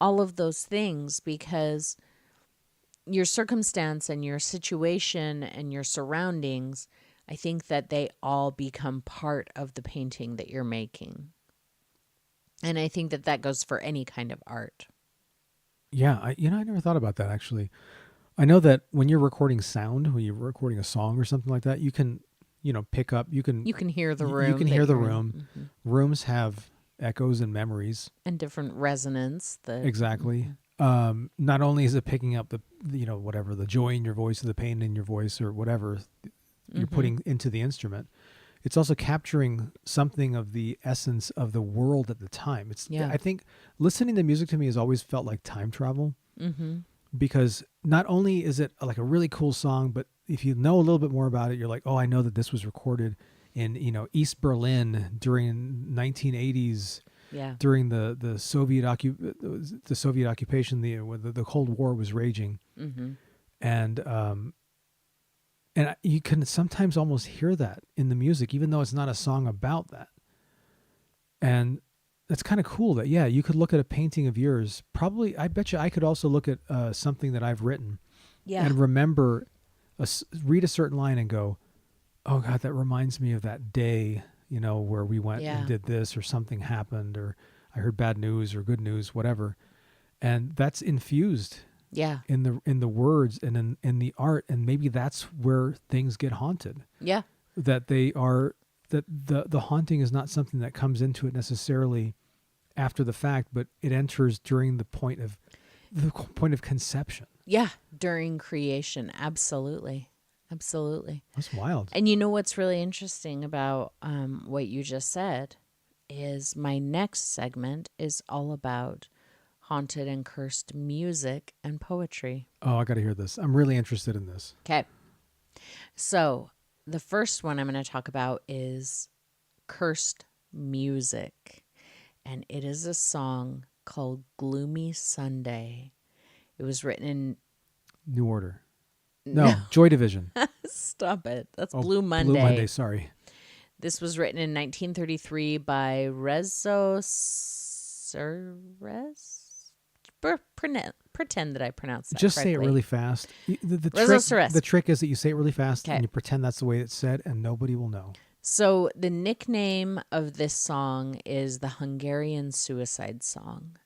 all of those things, because your circumstance and your situation and your surroundings, I think that they all become part of the painting that you're making. And I think that that goes for any kind of art. Yeah, I never thought about that actually. I know that when you're recording sound, when you're recording a song or something like that, you can, pick up, You can hear the you room can that hear the you're room. in. Rooms have echoes and memories. And different resonance. Exactly. Not only is it picking up the, whatever, the joy in your voice or the pain in your voice or whatever you're putting into the instrument, it's also capturing something of the essence of the world at the time. Yeah. I think listening to music to me has always felt like time travel, because not only is it like a really cool song, but if you know a little bit more about it, you're like, oh, I know that this was recorded in, East Berlin during 1980s, Yeah. during the Soviet occupation, the Cold War was raging, and you can sometimes almost hear that in the music, even though it's not a song about that. And that's kind of cool that, yeah, you could look at a painting of yours. Probably, I bet you I could also look at something that I've written Yeah. and remember, read a certain line and go, oh God, that reminds me of that day, where we went Yeah. and did this, or something happened, or I heard bad news or good news, whatever. And that's infused Yeah. in the words and in the art, and maybe that's where things get haunted. Yeah. That the haunting is not something that comes into it necessarily after the fact, but it enters during the point of conception. Yeah. During creation. Absolutely. Absolutely. That's wild. And you know what's really interesting about what you just said is my next segment is all about haunted and cursed music and poetry. Oh, I got to hear this. I'm really interested in this. Okay. So the first one I'm going to talk about is cursed music. And it is a song called Gloomy Sunday. It was written in... New Order. No, Joy Division. Stop it. That's Oh, Blue Monday. Blue Monday, sorry. This was written in 1933 by Rezo Serres. Pretend that I pronounced that Just correctly. say it really fast. Rezo The trick is that you say it really fast, Okay. and you pretend that's the way it's said, and nobody will know. So the nickname of this song is the Hungarian Suicide Song.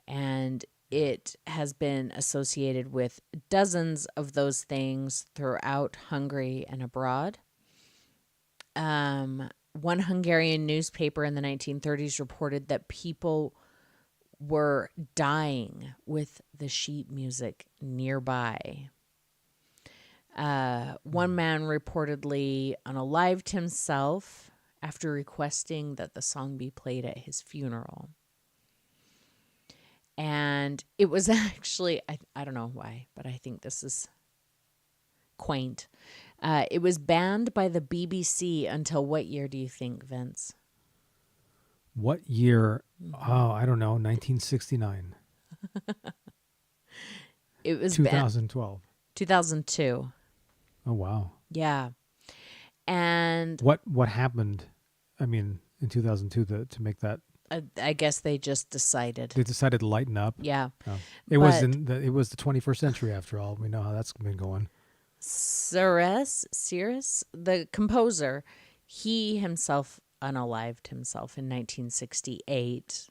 And it has been associated with dozens of those things throughout Hungary and abroad. One Hungarian newspaper in the 1930s reported that people were dying with the sheet music nearby. One man reportedly unalived himself after requesting that the song be played at his funeral. And it was actually, I don't know why, but I think this is quaint. It was banned by the BBC until what year do you think, Vince? What year? Oh, I don't know. 1969. It was 2012. 2002. Oh, wow. Yeah. And what happened? I mean, in 2002 to make that. I guess they just decided. They decided to lighten up. Yeah. Oh. It was the 21st century after all. We know how that's been going. Cyrus, the composer, he himself unalived himself in 1968,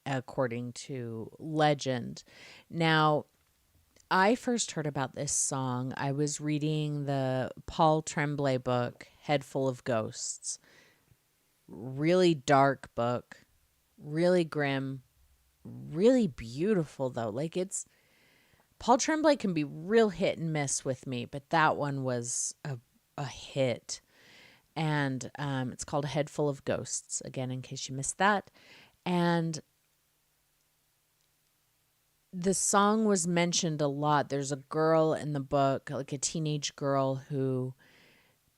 according to legend. Now, I first heard about this song. I was reading the Paul Tremblay book, Head Full of Ghosts. Really dark book, really grim, really beautiful though. Like Paul Tremblay can be real hit and miss with me, but that one was a hit. And it's called Head Full of Ghosts, again, in case you missed that. And the song was mentioned a lot. There's a girl in the book, like a teenage girl who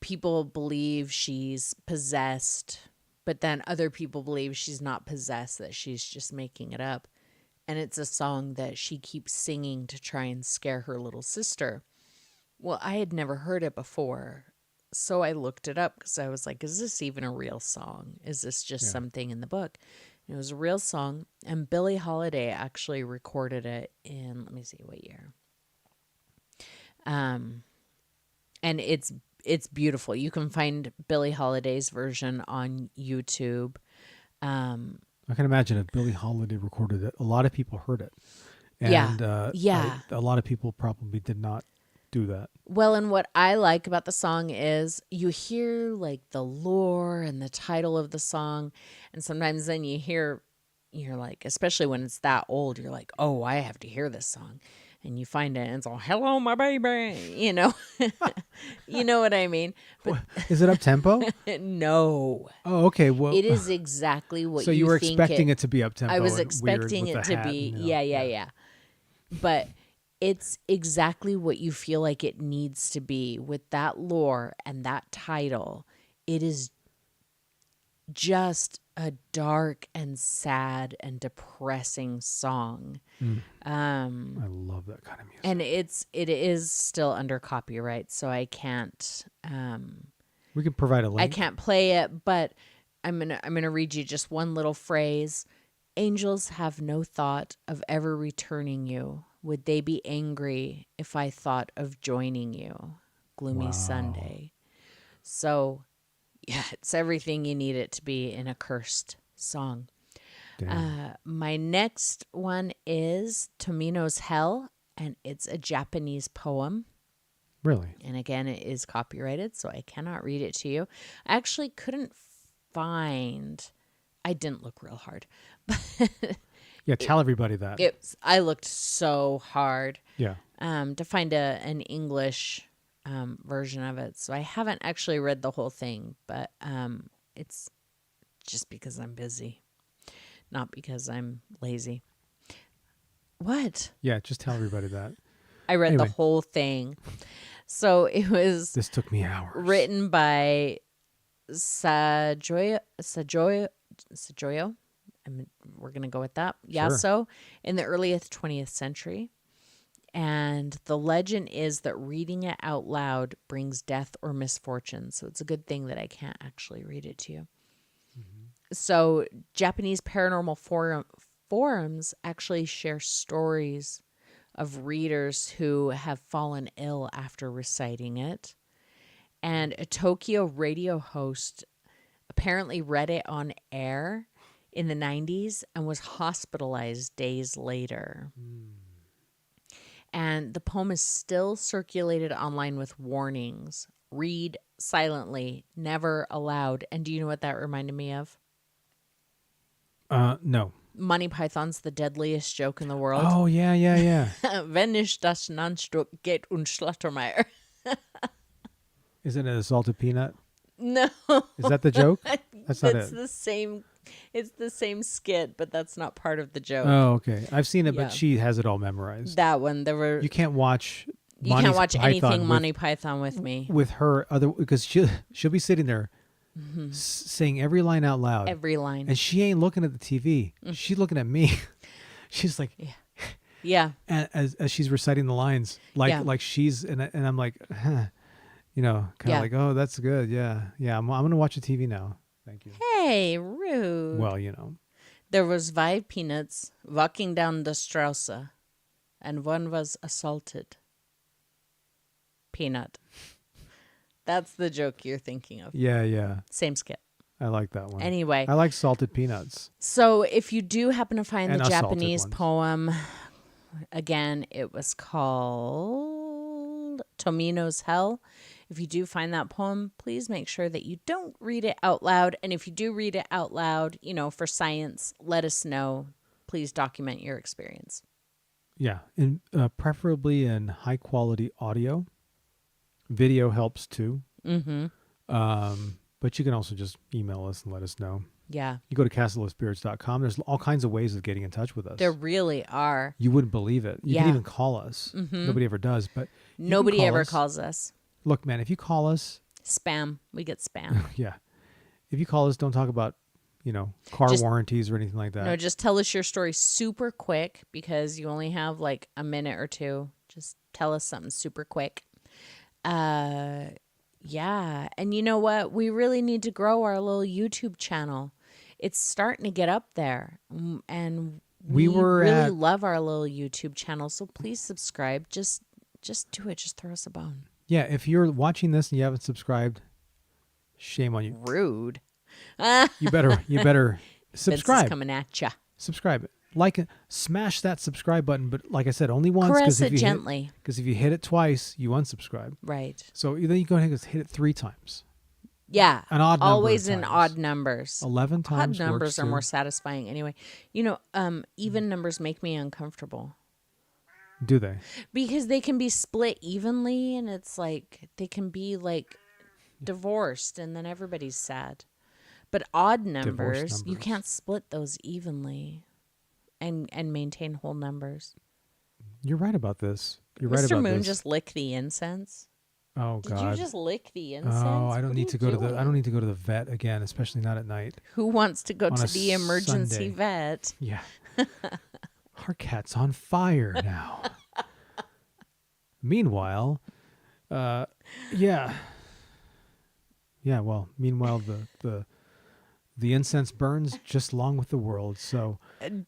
people believe she's possessed, but then other people believe she's not possessed, that she's just making it up. And it's a song that she keeps singing to try and scare her little sister. Well, I had never heard it before, so I looked it up because I was like, is this even a real song? Is this just something in the book? And it was a real song, and Billie Holiday actually recorded it in, let me see what year. And it's beautiful. You can find Billie Holiday's version on YouTube. I can imagine if Billie Holiday recorded it, a lot of people heard it. And a lot of people probably did not do that. Well, and what I like about the song is you hear like the lore and the title of the song. And sometimes then you're like, especially when it's that old, you're like, oh, I have to hear this song. And you find it and it's all, hello, my baby, you know, you know what I mean? But is it up tempo? No. Oh, okay. Well, it is exactly what so you were expecting it to be up tempo. I was expecting it to be. Yeah. But it's exactly what you feel like it needs to be with that lore and that title. It is just a dark and sad and depressing song. I love that kind of music. And it is still under copyright, so I can't we can provide a link. I can't play it, but I'm gonna read you just one little phrase. Angels have no thought of ever returning you. Would they be angry if I thought of joining you? Gloomy Sunday. So yeah, it's everything you need it to be in a cursed song. My next one is Tomino's Hell, and it's a Japanese poem. Really? And again, it is copyrighted, so I cannot read it to you. I actually couldn't find... I didn't look real hard. Yeah, tell everybody that. I looked so hard to find an English version of it. So I haven't actually read the whole thing, but it's just because I'm busy, not because I'm lazy. What? Yeah, just tell everybody that. I read the whole thing. So it was... This took me hours. Written by Sajoyo. We're going to go with that. Sure. Yaso in the early 20th century. And the legend is that reading it out loud brings death or misfortune. So it's a good thing that I can't actually read it to you. Mm-hmm. So Japanese paranormal forums actually share stories of readers who have fallen ill after reciting it. And a Tokyo radio host apparently read it on air in the 90s and was hospitalized days later. And the poem is still circulated online with warnings. Read silently, never aloud. And do you know what that reminded me of? No. Monty Python's The Deadliest Joke in the World. Oh, yeah. Wenn ich das Nannstück geht und Schlattermeier. Isn't it a salted peanut? No. Is that the joke? That's not It's it. the same. It's the same skit, but that's not part of the joke. Oh, okay. I've seen it, Yeah. but she has it all memorized. That one, there were. You can't watch. You can't watch Python anything Monty Python with me. with her other because she'll be sitting there saying every line out loud. Every line. And she ain't looking at the TV. She's looking at me. She's like, Yeah. and as she's reciting the lines, like she's and I'm like, huh, kind of like, oh, that's good, yeah. I'm gonna watch the TV now. Thank you. Hey, rude. Well, There was 5 peanuts walking down the Strasse, and one was assaulted. Peanut. That's the joke you're thinking of. Yeah. Same skit. I like that one. Anyway. I like salted peanuts. So if you do happen to find And the assaulted Japanese ones. poem, again, it was called Tomino's Hell. If you do find that poem, please make sure that you don't read it out loud. And if you do read it out loud, for science, let us know. Please document your experience. Yeah, and preferably in high quality audio. Video helps too. Mm-hmm. But you can also just email us and let us know. Yeah. You go to castleofspirits.com. There's all kinds of ways of getting in touch with us. There really are. You wouldn't believe it. You can even call us. Mm-hmm. Nobody ever does, but Nobody ever calls us. Look, man, if you call us, Spam. We get spam. yeah. If you call us, don't talk about, car warranties or anything like that. No, just tell us your story super quick because you only have like a minute or two. Just tell us something super quick. Yeah. And you know what? We really need to grow our little YouTube channel. It's starting to get up there. And we really love our little YouTube channel. So please subscribe. Just do it. Just throw us a bone. Yeah. If you're watching this and you haven't subscribed, shame on you. Rude. You better subscribe. Vince is coming at ya. Subscribe. Like it. Smash that subscribe button. But like I said, only once. Caress it gently. Because if you hit it twice, you unsubscribe. Right. So then you go ahead and hit it 3 times. Yeah. An odd number always of in times. odd numbers. 11 times. Odd numbers works are too. more satisfying anyway. Even numbers make me uncomfortable. Do they? Because they can be split evenly and it's like they can be like divorced and then everybody's sad. But odd numbers, you can't split those evenly and maintain whole numbers. You're right about this. You're Mr. right about Moon this. just licked the incense. Oh God! Did you just lick the incense? Oh, I don't What need are to you go doing? I don't need to go to the vet again, especially not at night. Who wants to go On to a the emergency Sunday. vet? Yeah. Our cat's on fire now. Meanwhile, yeah. Well, meanwhile the incense burns just along with the world. So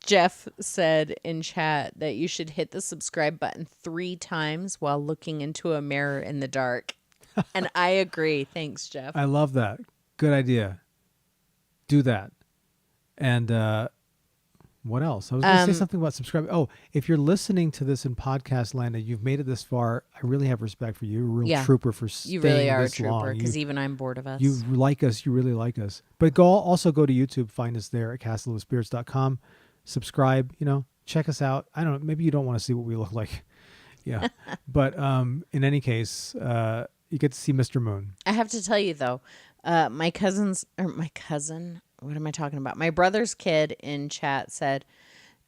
Jeff said in chat that you should hit the subscribe button 3 times while looking into a mirror in the dark. And I agree. Thanks, Jeff. I love that. Good idea. Do that. And what else? I was going to say something about subscribe. Oh, if you're listening to this in podcast land and you've made it this far, I really have respect for you. You're a real trooper for staying You really are a this trooper long. because even I'm bored of us. You like us. You really like us. But also go to YouTube. Find us there at castleofspirits.com. Subscribe. Check us out. I don't know. Maybe you don't want to see what we look like. Yeah. But in any case, you get to see Mr. Moon. I have to tell you, though, my cousin, what am I talking about? My brother's kid in chat said,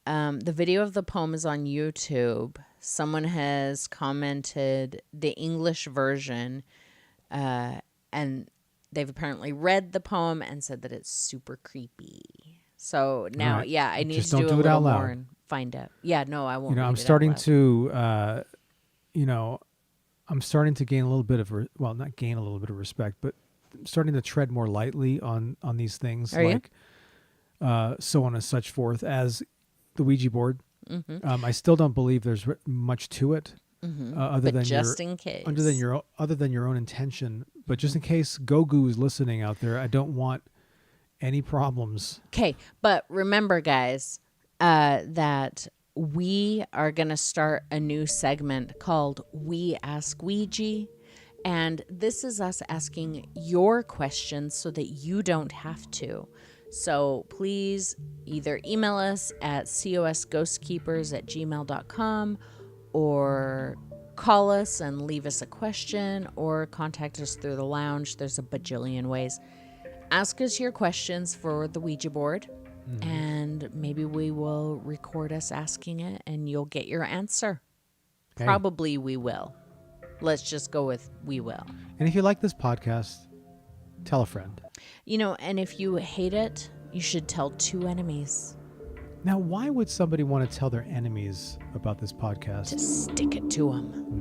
the video of the poem is on YouTube. Someone has commented the English version, and they've apparently read the poem and said that it's super creepy. So now, right. I need Just to don't do a do it little out loud. more and find out. Yeah, no, I won't. I'm read it out starting loud. to, I'm starting to gain a little bit of, not gain a little bit of respect, but I'm starting to tread more lightly on these things. Are you? So on and such forth as the Ouija board. Mm-hmm. I still don't believe there's much to it, other But than just in case. other than your own intention. But just in case Gogu is listening out there, I don't want any problems. Okay, but remember, guys, that we are going to start a new segment called We Ask Ouija. And this is us asking your questions so that you don't have to. So please either email us at cosghostkeepers@gmail.com or call us and leave us a question or contact us through the lounge. There's a bajillion ways. ask us your questions for the Ouija board, and maybe we will record us asking it, and you'll get your answer. Hey. Probably we will. Let's just go with we will. And if you like this podcast, tell a friend. And if you hate it, you should tell 2 enemies. Now, why would somebody want to tell their enemies about this podcast? To stick it to them.